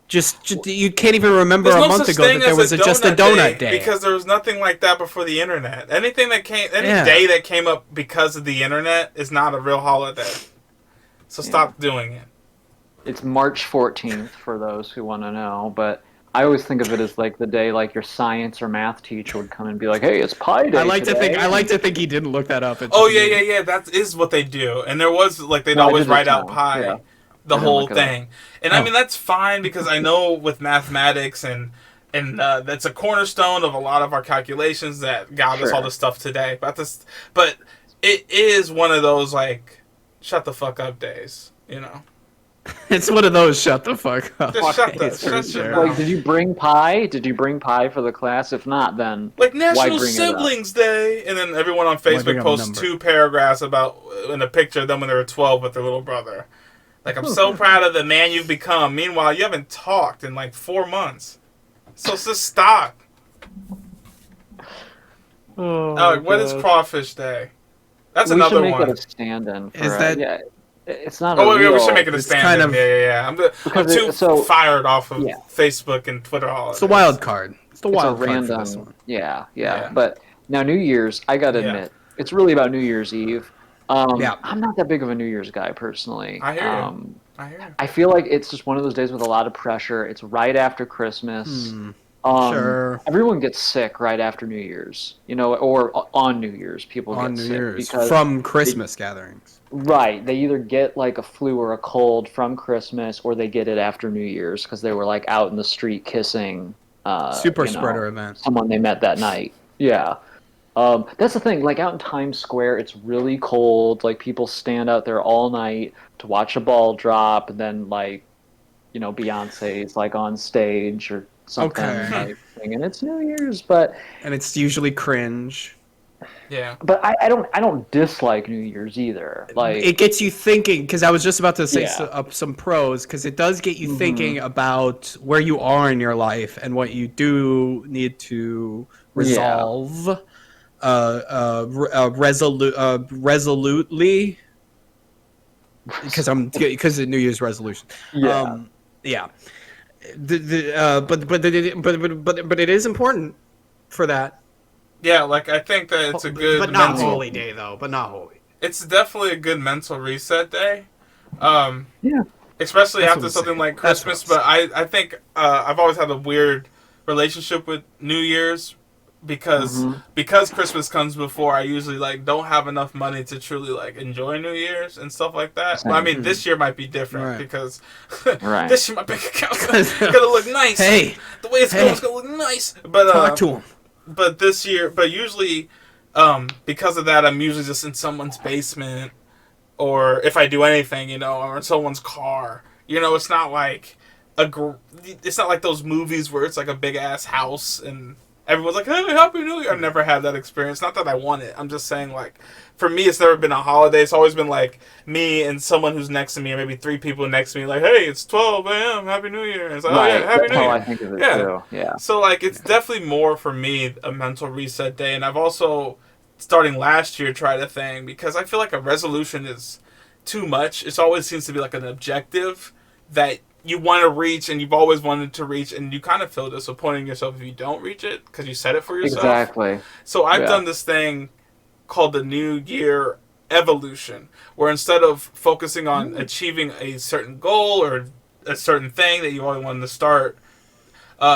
Just you can't even remember a month ago that there was just a donut day. Because there was nothing like that before the internet. Any day that came up because of the internet is not a real holiday. So stop doing it. It's March 14th for those who want to know, but I always think of it as like the day like your science or math teacher would come and be like, "Hey, it's Pi Day." I like to think he didn't look that up. Oh yeah. That is what they do. And there was like they'd always write out pi, the whole thing. And I mean that's fine because I know with mathematics and that's a cornerstone of a lot of our calculations that got us all this stuff today. But it is one of those like shut the fuck up days, It's one of those shut the fuck up. Just shut your mouth. Like, did you bring pie? Did you bring pie for the class? If not, then like National Siblings Day, and then everyone on Facebook posts 2 paragraphs about in a picture of them when they were 12 with their little brother. Like, I'm so proud of the man you've become. Meanwhile, you haven't talked in like 4 months. So just stop. What is Crawfish Day? That's another one. We should make it a stand-in. Is that? Yeah. It's not. We should make it a stand-in. Yeah. I'm too fired off of Facebook and Twitter holidays. It's the wild card. It's the wild card random. For this one. Yeah. But now New Year's, I gotta admit, it's really about New Year's Eve. I'm not that big of a New Year's guy personally. I hear you. I feel like it's just one of those days with a lot of pressure. It's right after Christmas. Sure. Everyone gets sick right after New Year's, or on New Year's. People get sick because from Christmas gatherings. Right. They either get like a flu or a cold from Christmas, or they get it after New Year's because they were like out in the street kissing. Super spreader event. Someone they met that night. Yeah. That's the thing. Like out in Times Square, it's really cold. Like people stand out there all night to watch a ball drop, and then like, Beyonce's like on stage or something. Like, and it's New Year's, and it's usually cringe. Yeah, but I don't dislike New Year's either. Like it gets you thinking, because I was just about to say some pros, because it does get you thinking about where you are in your life and what you do need to resolve resolutely, because of New Year's resolution. But it is important for that. Yeah, like I think that it's a good but not holy day though. But not holy. It's definitely a good mental reset day. Especially after something like Christmas. But I think I've always had a weird relationship with New Year's because Christmas comes before. I usually don't have enough money to truly enjoy New Year's and stuff like that. But I mean, this year might be different because this year my bank account's gonna look nice. Hey, the way it's going is gonna look nice. But talk to him. But usually, because of that, I'm usually just in someone's basement, or if I do anything, or in someone's car. It's not like it's not like those movies where it's like a big ass house and everyone's like, "Hey, Happy New Year." I've never had that experience. Not that I want it. I'm just saying, for me, it's never been a holiday. It's always been me and someone who's next to me, or maybe 3 people next to me, like, "Hey, it's 12 a.m. Happy New Year." And it's like, "Oh yeah, Happy New Year." I think of it too. Yeah. So it's definitely more for me a mental reset day, and I've also starting last year tried a thing because I feel like a resolution is too much. It always seems to be an objective that you want to reach and you've always wanted to reach, and you kind of feel disappointed in yourself if you don't reach it because you set it for yourself. Exactly. So I've done this thing called the New Year evolution, where instead of focusing on achieving a certain goal or a certain thing that you always wanted to start,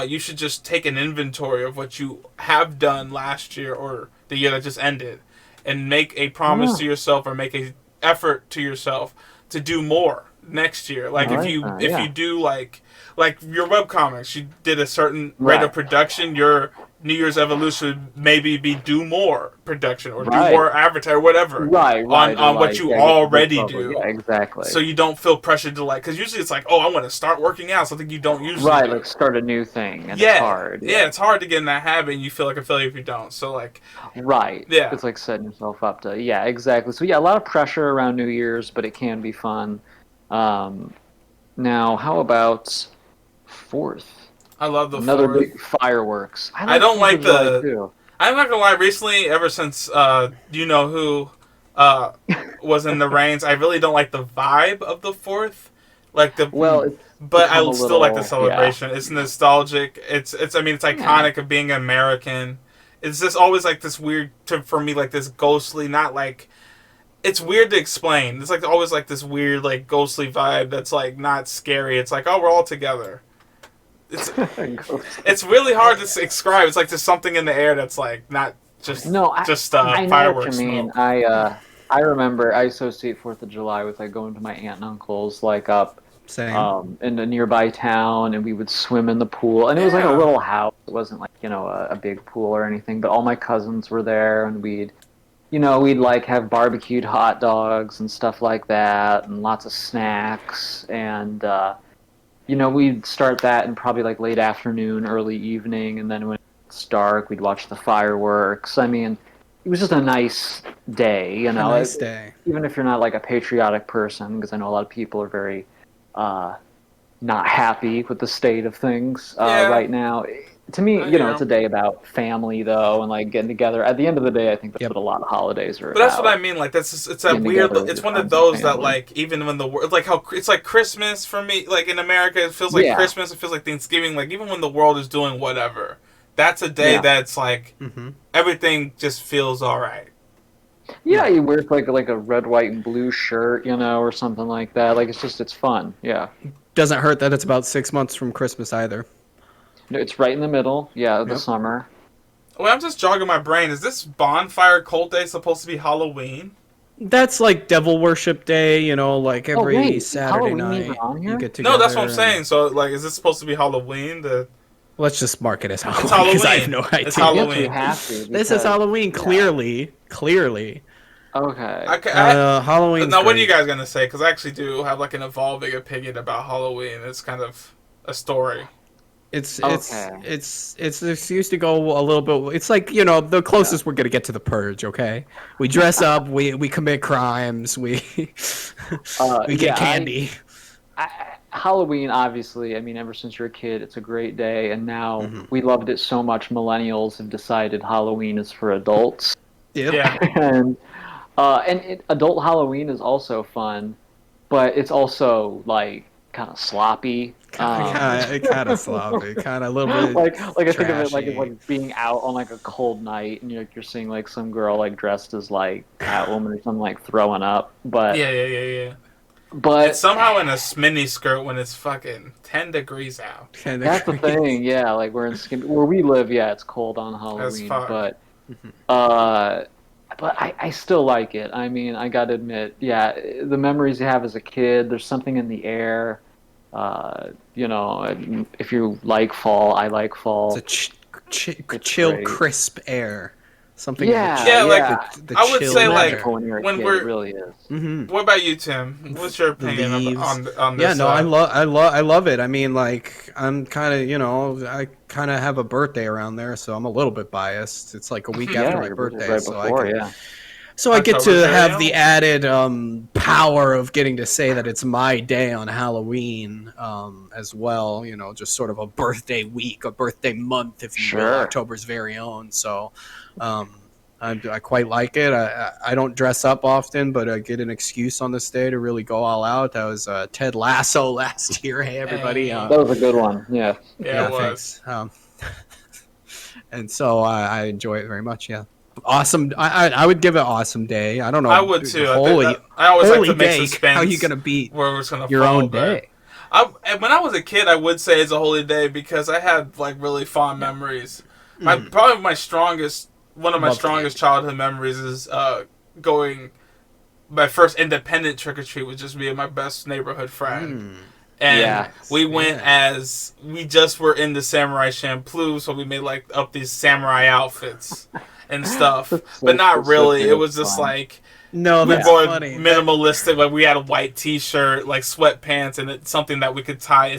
you should just take an inventory of what you have done last year or the year that just ended, and make a promise to yourself or make a effort to yourself to do more next year. Like if you do like your webcomics, you did a certain rate of production, your New Year's evolution would maybe be do more production or do more advertising or whatever on what you already do. Yeah, exactly. So you don't feel pressured to because usually it's like, oh, I want to start working out, something you don't usually do. Like start a new thing, and it's hard. Yeah, it's hard to get in that habit, and you feel like a failure if you don't. So it's like setting yourself up to exactly. So a lot of pressure around New Year's, but it can be fun. Now, how about 4th? I love the Another 4th. big fireworks. I don't like the. I'm not gonna lie. Recently, ever since you know who was in the reigns, I really don't like the vibe of the 4th. Like the but I still like the celebration. It's nostalgic. It's iconic of being American. It's just always like this weird for me, like this ghostly, not like. It's weird to explain. It's like always like this weird like ghostly vibe that's like not scary. It's like, oh, we're all together. It's really hard to describe. It's like there's something in the air that's like not just I fireworks. Know what you mean. I remember I associate 4th of July with like going to my aunt and uncle's like up in a nearby town, and we would swim in the pool, and it was like a little house. It wasn't like a big pool or anything, but all my cousins were there, and we'd like have barbecued hot dogs and stuff like that, and lots of snacks, and we'd start that in probably like late afternoon, early evening, and then when it's dark, we'd watch the fireworks. I mean, it was just a nice day, A nice day. Even if you're not like a patriotic person, because I know a lot of people are very not happy with the state of things right now. To me, it's a day about family, though, and like getting together. At the end of the day, I think that's what a lot of holidays are about. But that's what I mean. Like it's that weird. It's one of those that like even when the world, like how it's like Christmas for me. Like in America, it feels like Christmas. It feels like Thanksgiving. Like even when the world is doing whatever, that's a day that's like everything just feels all right. Yeah, you wear like a red, white, and blue shirt, or something like that. Like it's fun. Yeah. Doesn't hurt that it's about 6 months from Christmas either. No, it's right in the middle. Yeah, the summer. Well, I'm just jogging my brain. Is this bonfire cult day supposed to be Halloween? That's like devil worship day, like every Saturday night. You get together. No, that's what I'm saying. So, like, is this supposed to be Halloween? Let's just mark it as Halloween. It's Halloween. Because I have no idea. It's Halloween. You have to, this is Halloween, clearly. Okay. Halloween. Now, what are you guys gonna say? Because I actually do have like an evolving opinion about Halloween. It's kind of a story. It's an excuse to go a little bit. It's like the closest we're gonna get to the purge. Okay, we dress up, we commit crimes, we get candy. Halloween, obviously. I mean, ever since you're a kid, it's a great day, and now we loved it so much. Millennials have decided Halloween is for adults. Yeah. and adult Halloween is also fun, but it's also like kind of sloppy. Kind of sloppy, kind of a little bit. like I think of it like being out on like a cold night, and you're seeing like some girl like dressed as like Catwoman or something, like throwing up. But yeah. But it's somehow in a mini skirt when it's fucking 10 degrees out. That's the thing, yeah. Like where we live, it's cold on Halloween, but I still like it. I mean, I gotta admit, the memories you have as a kid. There's something in the air. If you like fall, I like fall. It's a chill, crisp air. Something. The I would say like when you're a kid, it really is. What about you, Tim? What's your opinion on this? Yeah, no, I love it. I mean, like I'm kind of I kind of have a birthday around there, so I'm a little bit biased. It's like a week after my birthday, right before, So I get to have the added power of getting to say that it's my day on Halloween as well. Just sort of a birthday week, a birthday month, if you will, October's very own. So I quite like it. I don't dress up often, but I get an excuse on this day to really go all out. That was Ted Lasso last year. Hey, everybody. That was a good one. Yeah, it was. Thanks. And so I enjoy it very much, yeah. Awesome. I would give it awesome day. I don't know. I would too. Holy, I always like to make day. suspense. How are you gonna beat where it's gonna your fall, own day? When I was a kid, I would say it's a holy day because I had like really fond memories. Probably one of my strongest childhood memories is going. My first independent trick or treat was just me and my best neighborhood friend. And we went as we just were in the Samurai Champloo, so we made like up these samurai outfits and stuff, but not really. It was just like we were funny. Minimalistic. Like we had a white T-shirt, like sweatpants, and it's something that we could tie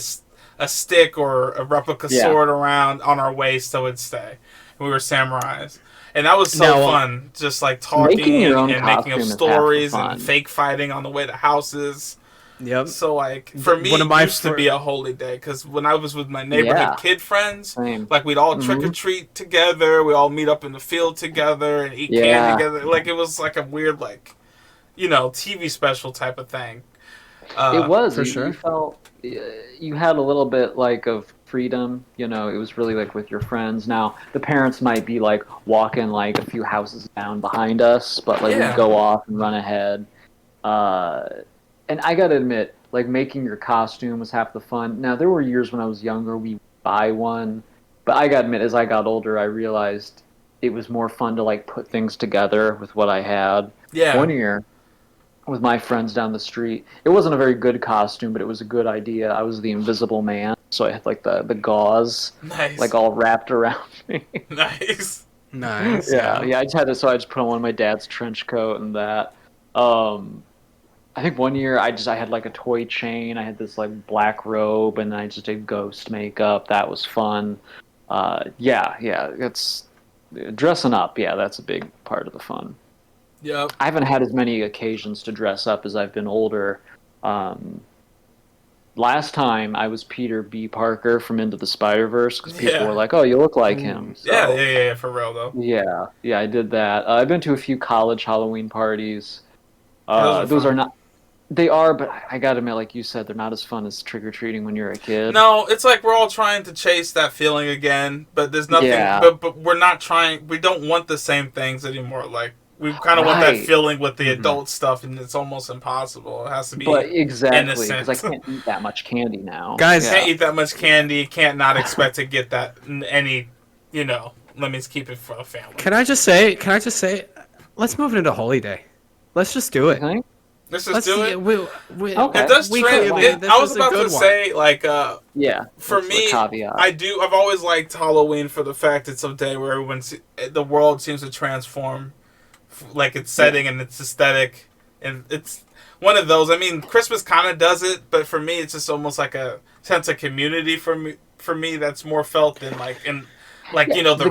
a stick or a replica sword around on our waist so it'd stay. And we were samurais. And that was so fun, just like talking and making up stories and fake fighting on the way to houses. Yep. So like for me, it used to be a holy day because when I was with my neighborhood kid friends, like we'd all trick or treat together, we all meet up in the field together and eat candy together. Like it was like a weird TV special type of thing. It was for sure. You felt you had a little bit like of freedom. It was really like with your friends. Now the parents might be like walking like a few houses down behind us, but like we'd go off and run ahead. And I gotta admit, like making your costume was half the fun. Now there were years when I was younger we would buy one, but I gotta admit, as I got older, I realized it was more fun to like put things together with what I had. Yeah. One year, with my friends down the street, it wasn't a very good costume, but it was a good idea. I was the Invisible Man, so I had like the gauze, like all wrapped around me. Nice. Yeah. I just had this, so I just put on one of my dad's trench coat and that. I think one year I had like a toy chain. I had this like black robe, and I just did ghost makeup. That was fun. It's dressing up. Yeah, that's a big part of the fun. Yep. I haven't had as many occasions to dress up as I've been older. Last time I was Peter B. Parker from Into the Spider-Verse because people were like, "Oh, you look like him." So, yeah, for real though. Yeah, I did that. I've been to a few college Halloween parties. Those are not. They are, but I gotta admit, like you said, they're not as fun as trick-or-treating when you're a kid. No, it's like we're all trying to chase that feeling again, but there's nothing. But we're not trying. We don't want the same things anymore. Like we kind of want that feeling with the adult stuff, and it's almost impossible. It has to be exactly because I can't eat that much candy now. Guys can't eat that much candy. Can't not expect to get that any. Let me keep it for the family. Can I just say? Let's move it into Holy Day. Let's just do it. Okay. Let's just do it. Okay. It does trend. I was about to say, like, for me, I've always liked Halloween for the fact it's a day where the world seems to transform, like its setting and its aesthetic, and it's one of those. I mean, Christmas kind of does it, but for me, it's just almost like a sense of community for me that's more felt than the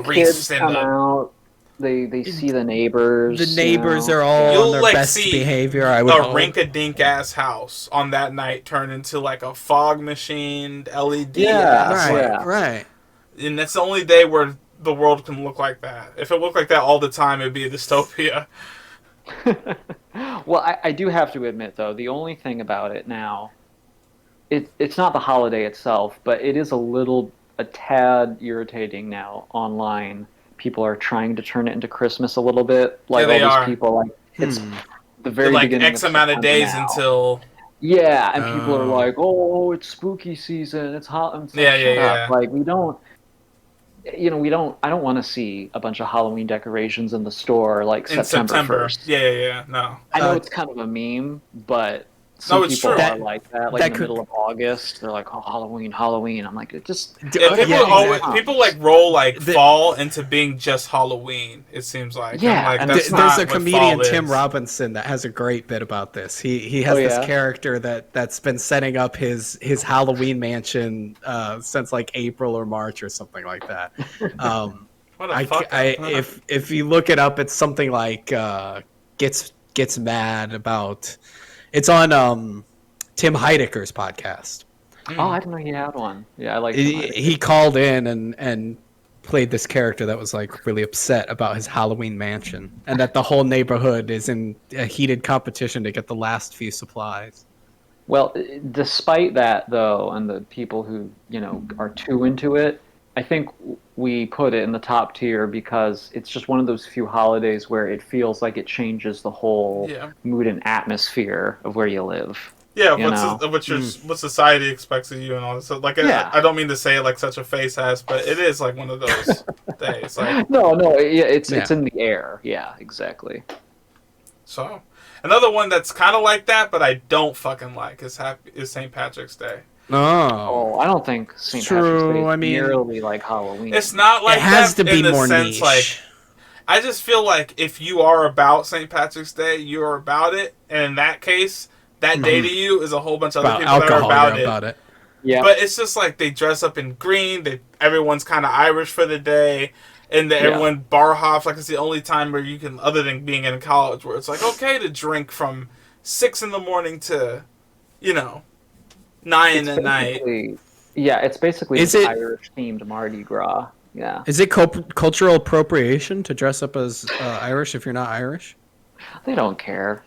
wreaths and come out. They see the neighbors. The neighbors are all on their best behavior. I would hope. Rink-a-dink ass house on that night turn into like a fog machined LED. Right. And that's the only day where the world can look like that. If it looked like that all the time, it'd be a dystopia. Well, I do have to admit though, the only thing about it now, it's not the holiday itself, but it is a tad irritating now online. People are trying to turn it into Christmas a little bit. Like all these people, like it's the very beginning. X amount of days now. Until. Yeah, and people are like, "Oh, it's spooky season. It's hot." Yeah. Like we don't. I don't want to see a bunch of Halloween decorations in the store like September 1st. Yeah. No. I know it's kind of a meme, but. Some people are like that. Like in the middle of August, they're like, "Oh, Halloween." I'm like, it just people like roll fall into being just Halloween. It seems like and there's a comedian Tim Robinson that has a great bit about this. He has this character that's been setting up his Halloween mansion since like April or March or something like that. If you look it up, it's something like gets mad about. It's on Tim Heidecker's podcast. Oh, I didn't know he had one. Yeah, I like. He called in and played this character that was like really upset about his Halloween mansion and that the whole neighborhood is in a heated competition to get the last few supplies. Well, despite that though, and the people who are too into it, I think we put it in the top tier because it's just one of those few holidays where it feels like it changes the whole mood and atmosphere of where you live. Yeah, what society expects of you and all this. So, like, I don't mean to say it like such a face ass, but it is like one of those days. Like, it's in the air. Yeah, exactly. So, another one that's kind of like that, but I don't fucking like is St. Patrick's Day. Oh, I don't think St. Patrick's Day is nearly like Halloween. It's not like it has that to be in the more sense, niche. like, I just feel like if you are about St. Patrick's Day, you are about it, and in that case, that day to you is a whole bunch of other people that are about it. Yeah. But it's just like they dress up in green. Everyone's kind of Irish for the day. And everyone bar hops. Like, it's the only time where you can, other than being in college, where it's like, okay to drink from 6 a.m. to, 9 at night. Yeah, it's basically Irish-themed Mardi Gras. Yeah. Is it cultural appropriation to dress up as Irish if you're not Irish? They don't care.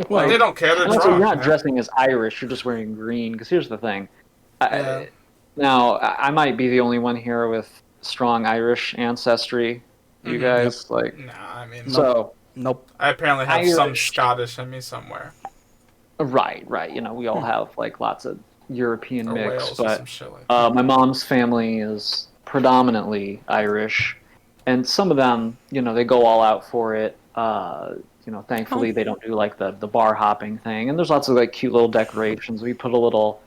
Well, they don't care. They're drunk. You're not dressing as Irish. You're just wearing green. Because here's the thing. Now, I might be the only one here with strong Irish ancestry. You guys like? Nah, I mean, nope. I apparently have some Scottish in me somewhere. Right. We all have like lots of European mix, but like my mom's family is predominantly Irish, and some of them, they go all out for it. Thankfully they don't do like the bar hopping thing, and there's lots of like cute little decorations. We put a little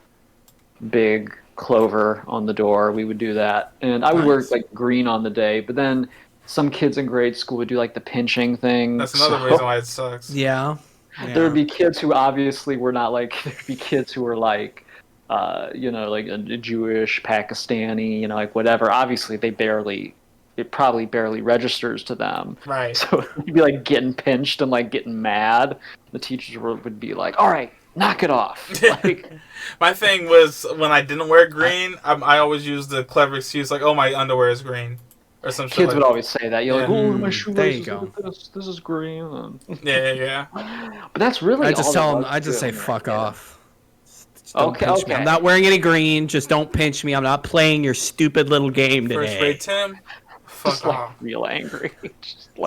big clover on the door. We would do that, and I would wear like green on the day, but then some kids in grade school would do like the pinching thing. That's another reason why it sucks. Yeah. There would be kids who obviously were not like, there'd be kids who were like, like a Jewish, Pakistani, like whatever. Obviously it probably barely registers to them. Right. So you'd be like getting pinched and like getting mad. The teachers would be like, all right, knock it off. Like, my thing was when I didn't wear green, I always used the clever excuse like, oh, my underwear is green. Or some kids would always say that. You're like, oh, my shoelaces. There you go. This is green. Yeah. But that's really I just tell them, I just say, fuck off. Okay. Me. I'm not wearing any green. Just don't pinch me. I'm not playing your stupid little game today. First grade Tim, fuck off. Real angry.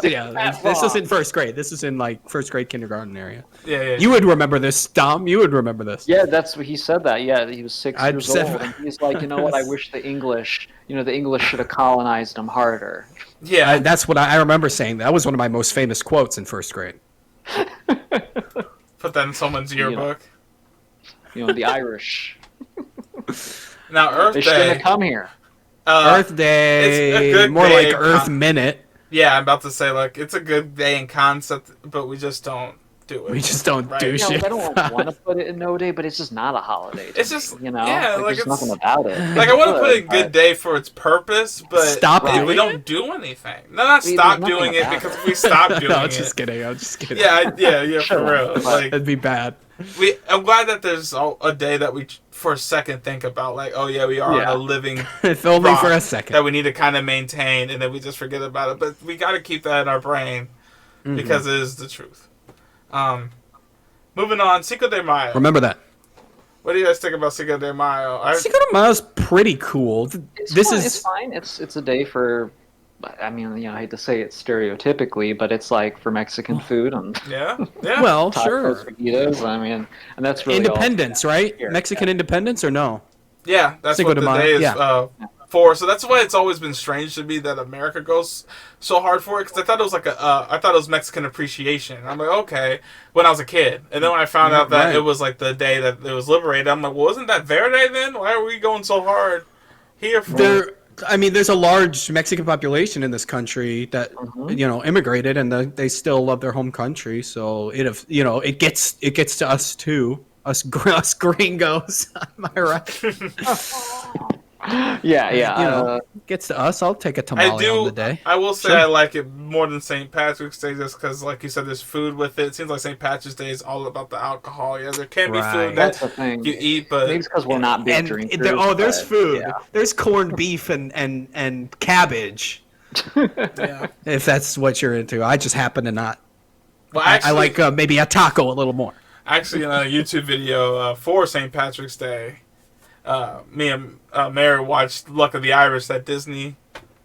This isn't first grade. This is in like first grade kindergarten area. Yeah. You would remember this, Dom. You would remember this. Yeah, that's what he said. That he was 6 years old, and he's like, you know what? I wish the English should have colonized them harder. Yeah, that's what I remember saying. That was one of my most famous quotes in first grade. Put that in someone's yearbook. The Irish. Now Earth They Day. shouldn't come here. Earth Day. It's a good more day like Earth Minute. Yeah, I'm about to say like it's a good day in concept, but we just don't do it. We just don't do shit. I don't want to put it in no day, but it's just not a holiday. It's just there's it's nothing about it. Like I want to put it in good day for its purpose, but we don't do anything. No, not stop doing it because if we stop doing it. No, I'm just kidding. Yeah, for real. Like that'd be bad. I'm glad that there's a day that we for a second think about like, oh yeah, we are on a living if only for a second that we need to kind of maintain, and then we just forget about it. But we got to keep that in our brain because it is the truth. Moving on, Cinco de Mayo. Remember that. What do you guys think about Cinco de Mayo? Cinco de Mayo is pretty cool. It's fine. It's a day for. I mean, I hate to say it stereotypically, but it's like for Mexican food and well, sure. Fajitas, I mean, and that's really independence, right? Here. Mexican independence or no? Yeah, that's Cinco what the day is for. So that's why it's always been strange to me that America goes so hard for it. Because I thought it was like I thought it was Mexican appreciation. I'm like, okay, when I was a kid, and then when I found out that it was like the day that it was liberated, I'm like, well, wasn't that their day then? Why are we going so hard here for? There's a large Mexican population in this country that immigrated, and they still love their home country. So it gets to us too, us gringos. Am I right? Yeah. Gets to us. I'll take a tamale on the day. I will say I like it more than St. Patrick's Day just because, like you said, there's food with it. It seems like St. Patrick's Day is all about the alcohol. Yeah, there can be food that you eat, but maybe it's because we're not big drinkers. There's food. Yeah. There's corned beef and cabbage. If that's what you're into. I just happen to not. Well, actually, I like maybe a taco a little more. Actually, in a YouTube video for St. Patrick's Day, me and Mary watched Luck of the Irish, that Disney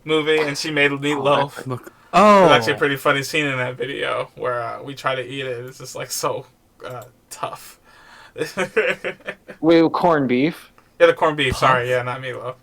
movie, and she made meatloaf. Look. There's Oh. actually a pretty funny scene in that video where we try to eat it. It's just like so tough. Wait, corned beef? Yeah, the corned beef. Sorry, yeah, not meatloaf.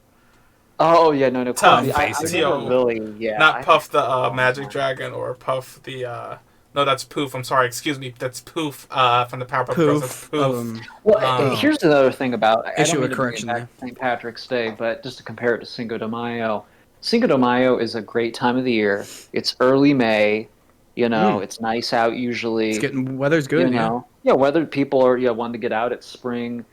Oh yeah, no, Tough. corned beef. I never really, yeah. Not Puff the Magic Dragon or Puff the. No, that's Poof. I'm sorry. Excuse me. That's Poof from the Powerpuff Girls. That's Poof. Well, here's another thing about. I Issue don't a mean to correction bring it there. back to St. Patrick's Day, but just to compare it to Cinco de Mayo. Cinco de Mayo is a great time of the year. It's early May. You know, it's nice out usually. It's getting weather's good. You know, weather people are wanting to get out. It's spring.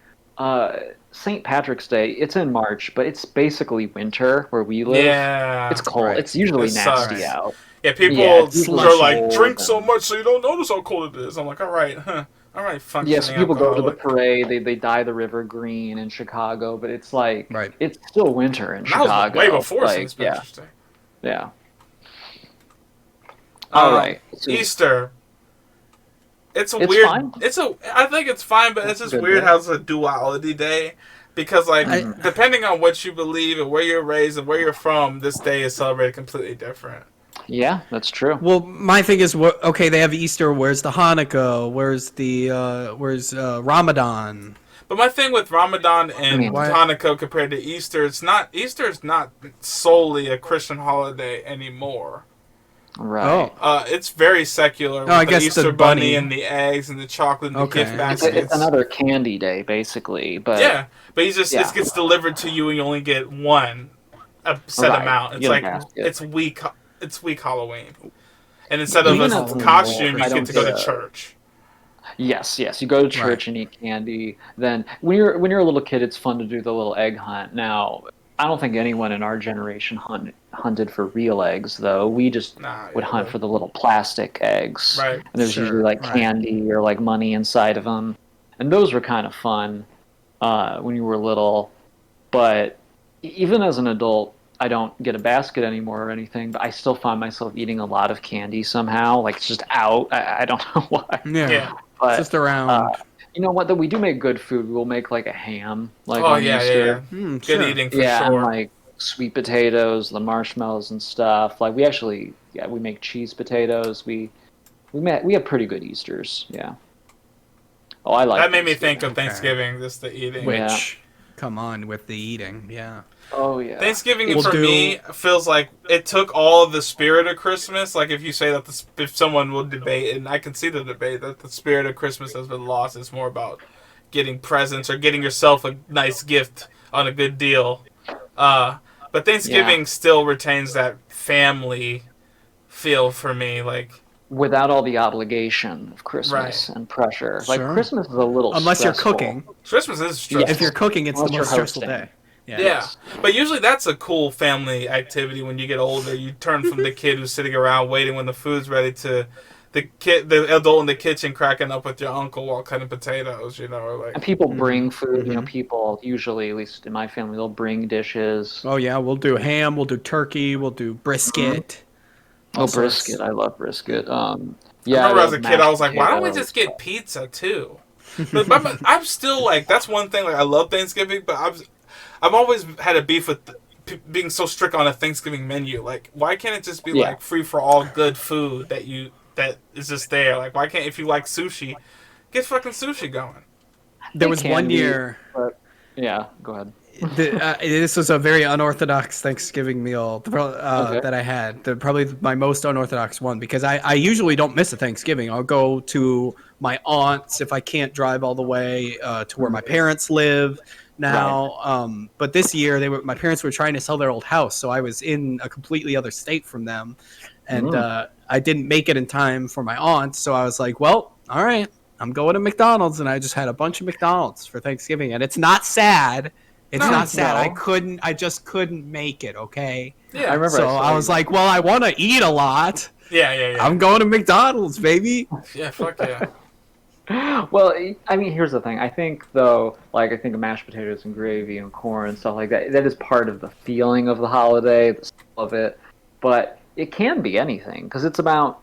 St. Patrick's Day, it's in March, but it's basically winter where we live. Yeah, it's cold. Right. It's usually It nasty sucks. out. Yeah, people are like, drink so much so you don't notice how cold it is. I'm like, all right, functioning. Yeah, so people go to the alcoholic. parade. They dye the river green in Chicago, but it's like it's still winter in That was Chicago. way before like, St. Patrick's Day. Yeah. All right. So, Easter. It's It's weird. fine. I think it's fine, but it's just good weird day. how it's a duality day. Because, like, depending on what you believe and where you're raised and where you're from, this day is celebrated completely different. yeah, that's true. Well, my thing is, okay, they have Easter. Where's the Hanukkah? Where's Ramadan? But my thing with Ramadan and Hanukkah compared to Easter, Easter is not solely a Christian holiday anymore. Right. It's very secular. With I the guess Easter the bunny bunny and the eggs and the chocolate and the gift It's baskets. another candy day, basically. But yeah, but it gets delivered to you and you only get one a set amount. It's like it's week Halloween, and instead of a costume, you get to go to church. Yes. You go to church and eat candy. Then when you're a little kid, it's fun to do the little egg hunt. Now, I don't think anyone in our generation hunted for real eggs, though. We just would hunt for the little plastic eggs. Right. And there's usually like candy or like money inside of them. And those were kind of fun when you were little. But even as an adult, I don't get a basket anymore or anything, but I still find myself eating a lot of candy somehow. Like, it's just out. I don't know why. Yeah. But, it's just around. you know what? Though we do make good food. We'll make like a ham, like on Easter. Good eating for sure. And like sweet potatoes, the marshmallows and stuff. Like we make cheese potatoes. We have pretty good Easters. Yeah. Oh, I like that. Made me think of Thanksgiving, just the eating. Which, come on with the eating, yeah. Oh yeah. Thanksgiving for me feels like it took all of the spirit of Christmas. Like if you say that if someone will debate, and I can see the debate that the spirit of Christmas has been lost. It's more about getting presents or getting yourself a nice gift on a good deal. But Thanksgiving still retains that family feel for me, like without all the obligation of Christmas and pressure. Like Christmas is a little unless stressful. you're cooking. Christmas is stressful. If you're cooking, it's the most stressful day. Yeah, but usually that's a cool family activity. When you get older, you turn from the kid who's sitting around waiting when the food's ready to the adult in the kitchen cracking up with your uncle while cutting potatoes. Or like. And people bring food. You know, people usually, at least in my family, they'll bring dishes. Oh yeah, we'll do ham. We'll do turkey. We'll do brisket. Oh, brisket! I love brisket. I remember as a kid, I was like, why don't we just get pizza too? But I'm still like, that's one thing. Like, I love Thanksgiving, but I've always had a beef with being so strict on a Thanksgiving menu. Like, why can't it just be like free for all good food that is just there? Like, why can't, if you like sushi, get fucking sushi going? There was one year. Yeah, go ahead. This was a very unorthodox Thanksgiving meal that I had. Probably my most unorthodox one, because I usually don't miss a Thanksgiving. I'll go to my aunt's if I can't drive all the way to where my parents live now. But this year my parents were trying to sell their old house, so I was in a completely other state from them, and I didn't make it in time for my aunt. So I was like, well, all right, I'm going to McDonald's, and I just had a bunch of McDonald's for Thanksgiving, and it's not sad. It's not sad. I just couldn't make it. Okay. Yeah. I remember. So I was like, well, I want to eat a lot. Yeah. I'm going to McDonald's, baby. Yeah. Fuck yeah. Well, I mean, here's the thing. I think, though, like, I think of mashed potatoes and gravy and corn and stuff like that. That is part of the feeling of the holiday, the smell of it. But it can be anything, because it's about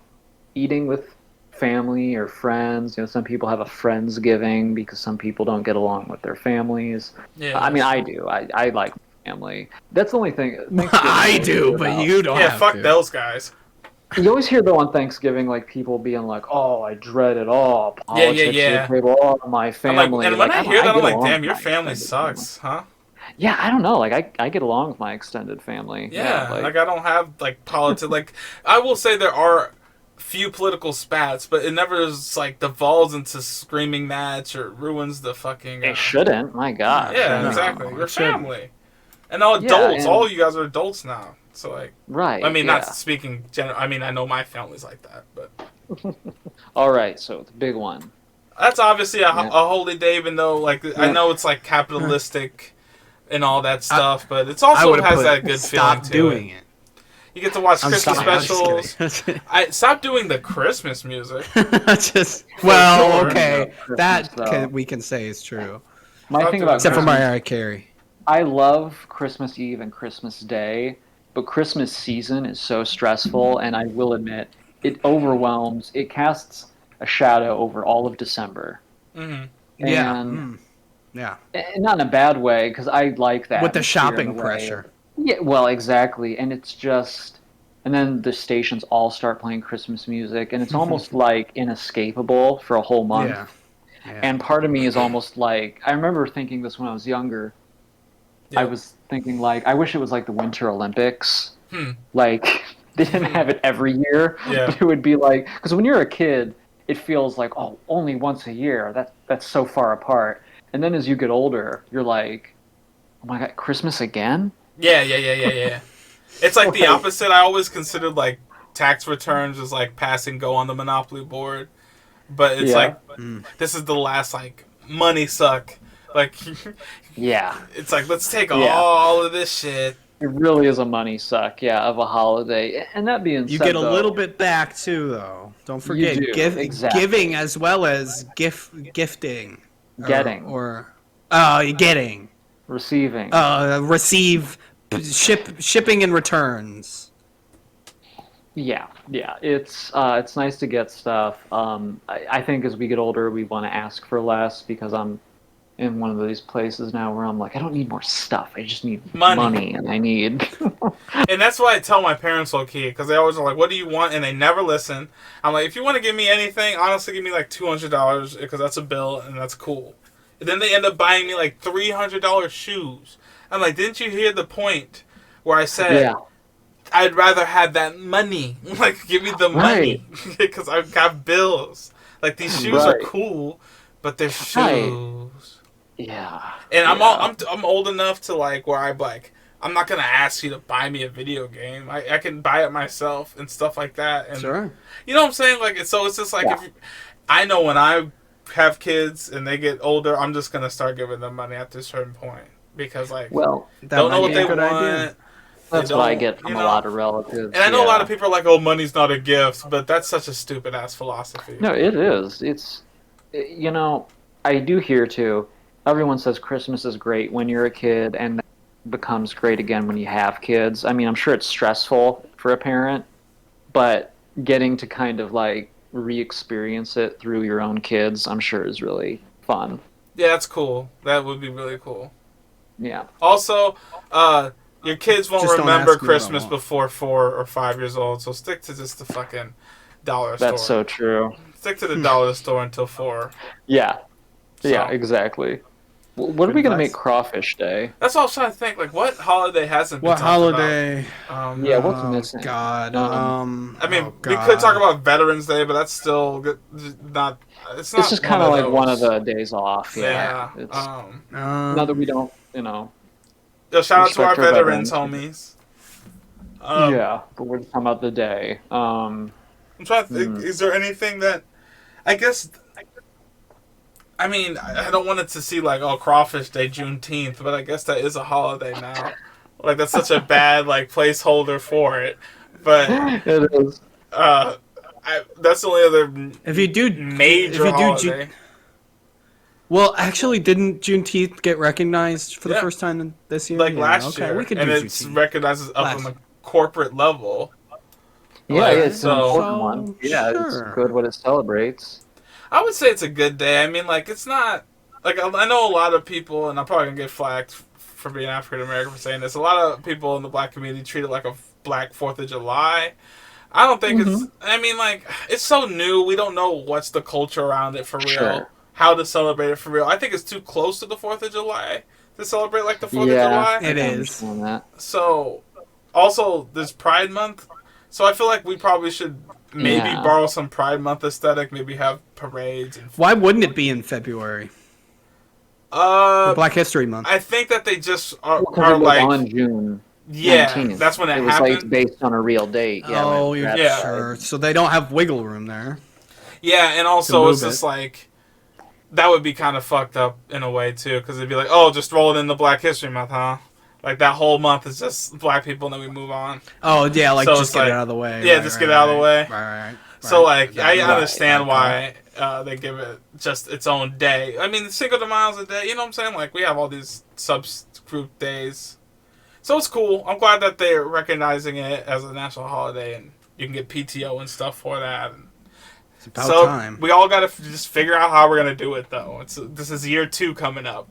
eating with family or friends. Some people have a Friendsgiving because some people don't get along with their families. Yeah. I mean, I do. I like family. That's the only thing. I do, but you don't Yeah, have fuck to. those guys. You always hear though on Thanksgiving, like people being like, "Oh, I dread it all. Politics Yeah. at the table, oh, my family." And when I hear that, I'm like, damn, your my family extended sucks, huh? Yeah, I don't know. Like I get along with my extended family. Yeah, like I don't have like politics. Like I will say there are few political spats, but it never is like devolves into screaming match or ruins the fucking. It shouldn't. My God. Yeah, No, exactly. Your it shouldn't. family, and all Yeah, adults. and- All you guys are adults now. So like, Right. I mean, yeah. not speaking general. I mean, I know my family's like that, but All right. So the big one. that's obviously a holy day. Even though, like, I know it's like capitalistic and all that stuff, but it's also has that good feeling stop to doing it. it. You get to watch I'm Christmas sorry, I'm specials. just kidding. I stop doing the Christmas music. Well, sure. okay, Christmas, that though. we can say is true. My thing about Except for Christmas, Mariah Carey. I love Christmas Eve and Christmas Day, but Christmas season is so stressful, and I will admit, it overwhelms. It casts a shadow over all of December. Mm-hmm. Yeah. And, Yeah. and not in a bad way, because I like that. With the atmosphere in shopping a way. pressure. Yeah, well, exactly. And it's just, and then the stations all start playing Christmas music, and it's almost like inescapable for a whole month. Yeah. Yeah. And part of me is almost like, I remember thinking this when I was younger. Yeah. I was thinking, like, I wish it was like the Winter Olympics. Hmm. Like, they didn't have it every year, Yeah. but it would be like, because when you're a kid, it feels like, oh, only once a year. That's so far apart. And then as you get older, you're like, oh my God, Christmas again? Yeah. It's like the Okay. opposite. I always considered like tax returns as like pass and go on the Monopoly board, but it's Yeah. like this is the last like money suck. Like Yeah. it's like let's take Yeah. all of this shit. It really is a money suck, yeah, of a holiday. And that being You said, get a though, little bit back too, though. Don't forget, do, exactly. giving as well as gifting, Getting. or getting, receiving. receive, shipping and returns. Yeah. It's nice to get stuff. I think as we get older, we want to ask for less because I'm in one of these places now where I'm like, I don't need more stuff. I just need money and I need. And that's why I tell my parents low key, because they always are like, "What do you want?" and they never listen. I'm like, if you want to give me anything, honestly, give me like $200 because that's a bill and that's cool. And then they end up buying me like $300 shoes. I'm like, didn't you hear the point where I said Yeah. I'd rather have that money? Like, give me the money because I've got bills. Like these shoes are Right. cool, but they're shoes. Right. Yeah. And Yeah. I'm old enough to like where I'm like, I'm not gonna ask you to buy me a video game. I can buy it myself and stuff like that. And Sure. you know what I'm saying? Like so it's just like Yeah. if you, I know when I have kids and they get older, I'm just gonna start giving them money at this certain point because like Well, don't know what they good want. idea. that's They what I don't, get from you a know? lot of relatives. And I know a yeah. lot of people are like, "Oh, money's not a gift," but that's such a stupid ass philosophy. No, it is. It's, I do hear too. Everyone says Christmas is great when you're a kid and then becomes great again when you have kids. I mean, I'm sure it's stressful for a parent, but getting to kind of like re-experience it through your own kids, I'm sure is really fun. Yeah, that's cool. That would be really cool. Yeah. Also, your kids won't Just don't remember ask me what I Christmas want. before 4 or 5 years old, so stick to just the fucking dollar store. That's so true. Stick to the dollar store until 4. Yeah. Yeah, So- exactly. What are we going to advice. make Crawfish Day? That's what I was trying to think. Like, what holiday hasn't been What talked holiday? about? Yeah, what's Oh, missing? God. I mean, oh, we God. could talk about Veterans Day, but that's still not. It's not. It's just kind of like those. one of the days off. Yeah. It's, Um, not that we don't, Yo, shout out to our respect our veterans, veterans. homies. yeah, but we're talking about the day. I'm trying to think. Is there anything that? I guess. I mean, I don't want it to see like, oh, Crawfish Day, Juneteenth, but I guess that is a holiday now. Like that's such a bad like placeholder for it. But It is. that's the only other if you do major holiday. Well, actually, didn't Juneteenth get recognized for the Yeah. first time this year? Like Yeah, last okay, year, we could and do it's Juneteenth. recognized up on Last- a corporate level. Yeah, Like, it's an so important one. Yeah, it's sure. good what it celebrates. I would say it's a good day. I mean, like, it's not like I know a lot of people, and I'm probably gonna get flagged for being African American for saying this. A lot of people in the black community treat it like a Black Fourth of July. I don't think it's. I mean, like, it's so new. We don't know what's the culture around it for real. Sure. How to celebrate it for real. I think it's too close to the 4th of July to celebrate like the 4th of July. It I is. understand that. So, also, there's Pride Month. So I feel like we probably should maybe borrow some Pride Month aesthetic. Maybe have parades. And Why wouldn't it be in February? Black History Month. I think that they just are Because like on June. yeah, 19th. that's when it was happened. like based on a real date. Yeah, Oh, when you're Yeah. sure. So they don't have wiggle room there. Yeah, and also move it's just like that would be kind of fucked up in a way too, because it'd be like, oh, just roll it in the Black History Month, huh? Like that whole month is just black people, and then we move on. Oh yeah, like So just it's get like- it out of the way. yeah, just get it out of the way. Right. So like, I Right, understand right. why they give it just its own day. I mean, Cinco de Mayo's a day. You know what I'm saying? Like we have all these subgroup days, so it's cool. I'm glad that they're recognizing it as a national holiday, and you can get PTO and stuff for that. It's about So time. we all got to just figure out how we're gonna do it, though. This is year 2 coming up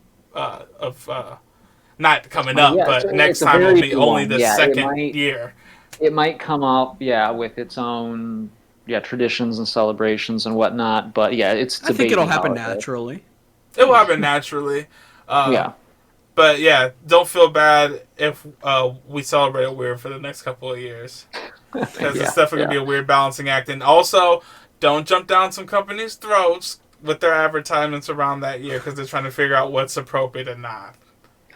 not coming up, but it's next a time will very be new only one. the Yeah, second year. It might come up, with its own traditions and celebrations and whatnot. But yeah, it's I think it'll baby happen holiday. naturally. It will happen naturally. Yeah. But yeah, don't feel bad if we celebrate it weird for the next couple of years. Because it's definitely going to be a weird balancing act. And also, don't jump down some companies' throats with their advertisements around that year because they're trying to figure out what's appropriate and not.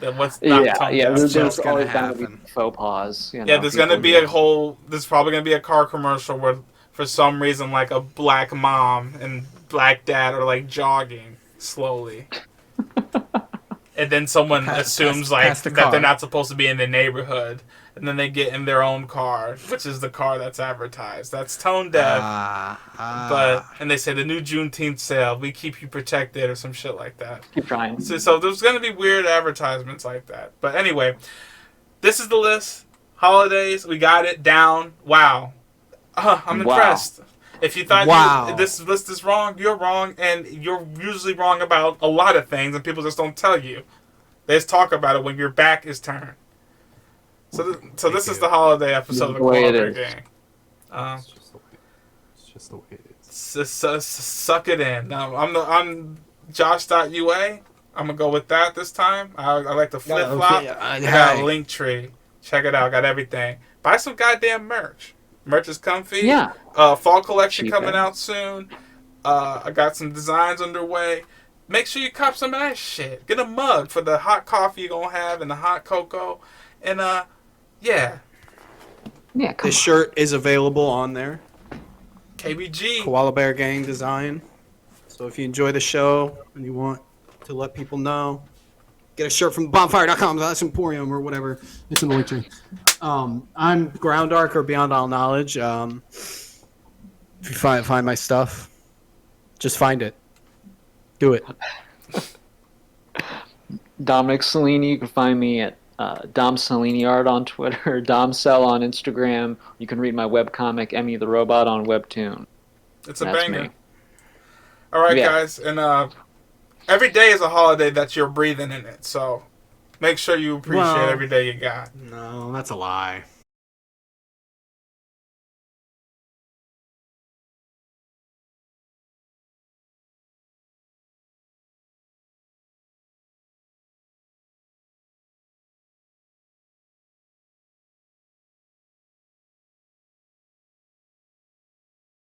Then what's not tone deaf. There's what's gonna always going to be happen. faux pas. Yeah, there's going to be there's probably going to be a car commercial where for some reason like a black mom and black dad are like jogging slowly. And then someone assumes past the that car. they're not supposed to be in the neighborhood. And then they get in their own car, which is the car that's advertised. That's tone deaf. And they say the new Juneteenth sale, we keep you protected or some shit like that. Keep trying. So there's going to be weird advertisements like that. But anyway, this is the list. Holidays, we got it down. Wow. I'm impressed. If you thought this list is wrong, you're wrong. And you're usually wrong about a lot of things, and people just don't tell you. They just talk about it when your back is turned. So this is the holiday episode of the Koala Bear Gang. It's just the way it is. Suck it in. Now I'm josh.ua. I'm gonna go with that this time. I like the flip flop. I got a Linktree. Check it out. I got everything. Buy some goddamn merch. Merch is comfy. Yeah. Fall collection Cheap coming ass. out soon. I got some designs underway. Make sure you cop some of that shit. Get a mug for the hot coffee you're gonna have and the hot cocoa. And yeah. Yeah, come This shirt is available on there. KBG. Koala Bear Gang design. So if you enjoy the show and you want to let people know, get a shirt from bonfire.com. That's Emporium or whatever. It's in the link tree. I'm Ground Arc or Beyond All Knowledge. If you find my stuff, just find it. Do it. Dominic Cellini. You can find me at Dom Cellini Art on Twitter, Domcell on Instagram. You can read my webcomic, Emmy the Robot, on Webtoon. It's a That's banger. me. All right, Yeah. guys. And every day is a holiday that you're breathing in it. So make sure you appreciate every day you got. No, that's a lie.